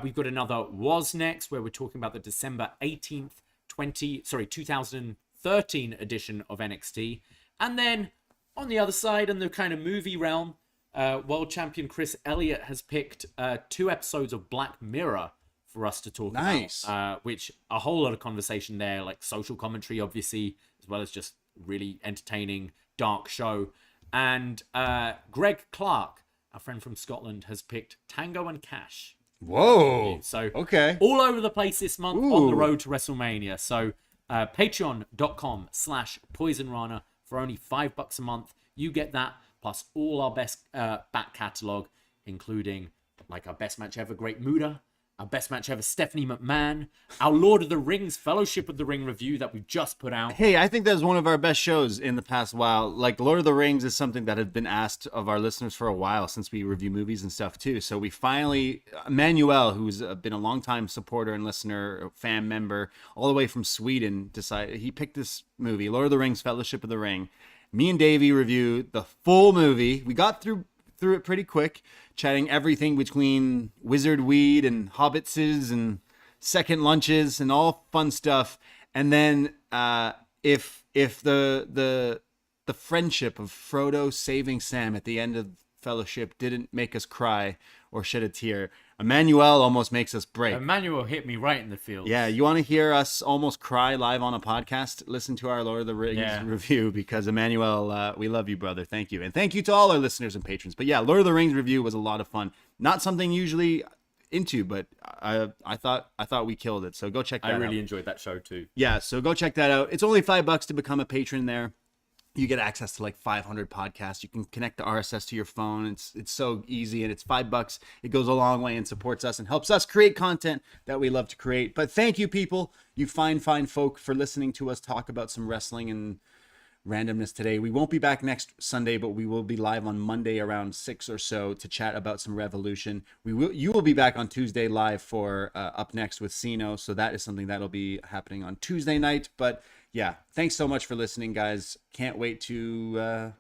We've got another wasNXT, where we're talking about the December 18th, 2013 edition of NXT. And then on the other side, in the kind of movie realm, world champion Chris Elliott has picked 2 episodes of Black Mirror for us to talk about. Which a whole lot of conversation there, like social commentary, obviously, as well as just really entertaining, dark show. And Greg Clark, our friend from Scotland, has picked Tango and Cash. Whoa. So okay, all over the place this month on the road to WrestleMania. So patreon.com/PoisonRana for only $5 a month. You get that plus all our best back catalog, including like our best match ever, Great Muta, our best match ever, Stephanie McMahon, our Lord of the Rings Fellowship of the Ring review that we've just put out. Hey, I think that was one of our best shows in the past while. Like, Lord of the Rings is something that had been asked of our listeners for a while, since we review movies and stuff too. So we finally, Manuel, who's been a longtime supporter and listener, fan member, all the way from Sweden, decided he picked this movie, Lord of the Rings Fellowship of the Ring. Me and Davie reviewed the full movie. We got through it pretty quick, chatting everything between wizard weed and hobbitses and second lunches and all fun stuff. And then if the friendship of Frodo saving Sam at the end of Fellowship didn't make us cry or shed a tear, Emmanuel almost makes us break. Emmanuel hit me right in the field. Yeah, you want to hear us almost cry live on a podcast? Listen to our Lord of the Rings review, because Emmanuel, we love you, brother. Thank you. And thank you to all our listeners and patrons. But yeah, Lord of the Rings review was a lot of fun. Not something usually into, but I thought we killed it. So go check that out. I really enjoyed that show too. Yeah, so go check that out. It's only $5 to become a patron there. You get access to like 500 podcasts. You can connect the RSS to your phone. It's so easy, and it's $5. It goes a long way and supports us and helps us create content that we love to create. But thank you, people, you fine folk, for listening to us talk about some wrestling and randomness today. We won't be back next Sunday, but we will be live on Monday around 6 or so to chat about some Revolution. You will be back on Tuesday live for Up Next with Sino. So that is something that'll be happening on Tuesday night. But yeah, thanks so much for listening, guys. Can't wait to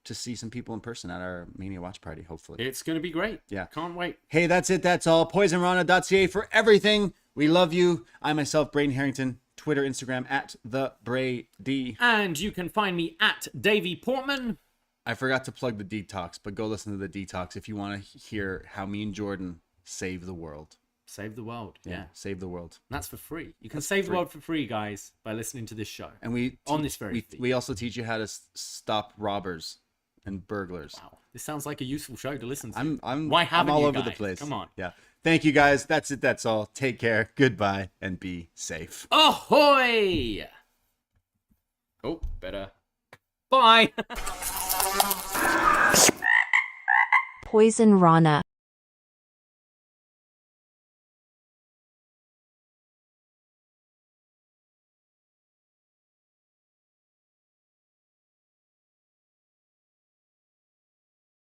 see some people in person at our Mania watch party, hopefully. It's going to be great. Yeah. Can't wait. Hey, that's it. That's all. Poisonrana.ca for everything. We love you. I myself, Braden Herrington. Twitter, Instagram, at the Brady. And you can find me at Davie Portman. I forgot to plug the Detox, but go listen to the Detox if you want to hear how me and Jordan save the world. Save the world. Yeah. Save the world. And that's for free. You can save the world for free, guys, by listening to this show. And we also teach you how to stop robbers and burglars. Wow. This sounds like a useful show to listen to. I'm haven't all you over guys? the place. Come on. Yeah. Thank you, guys. That's it. That's all. Take care. Goodbye, and be safe. Ahoy! Oh, better. Bye. Poisonrana.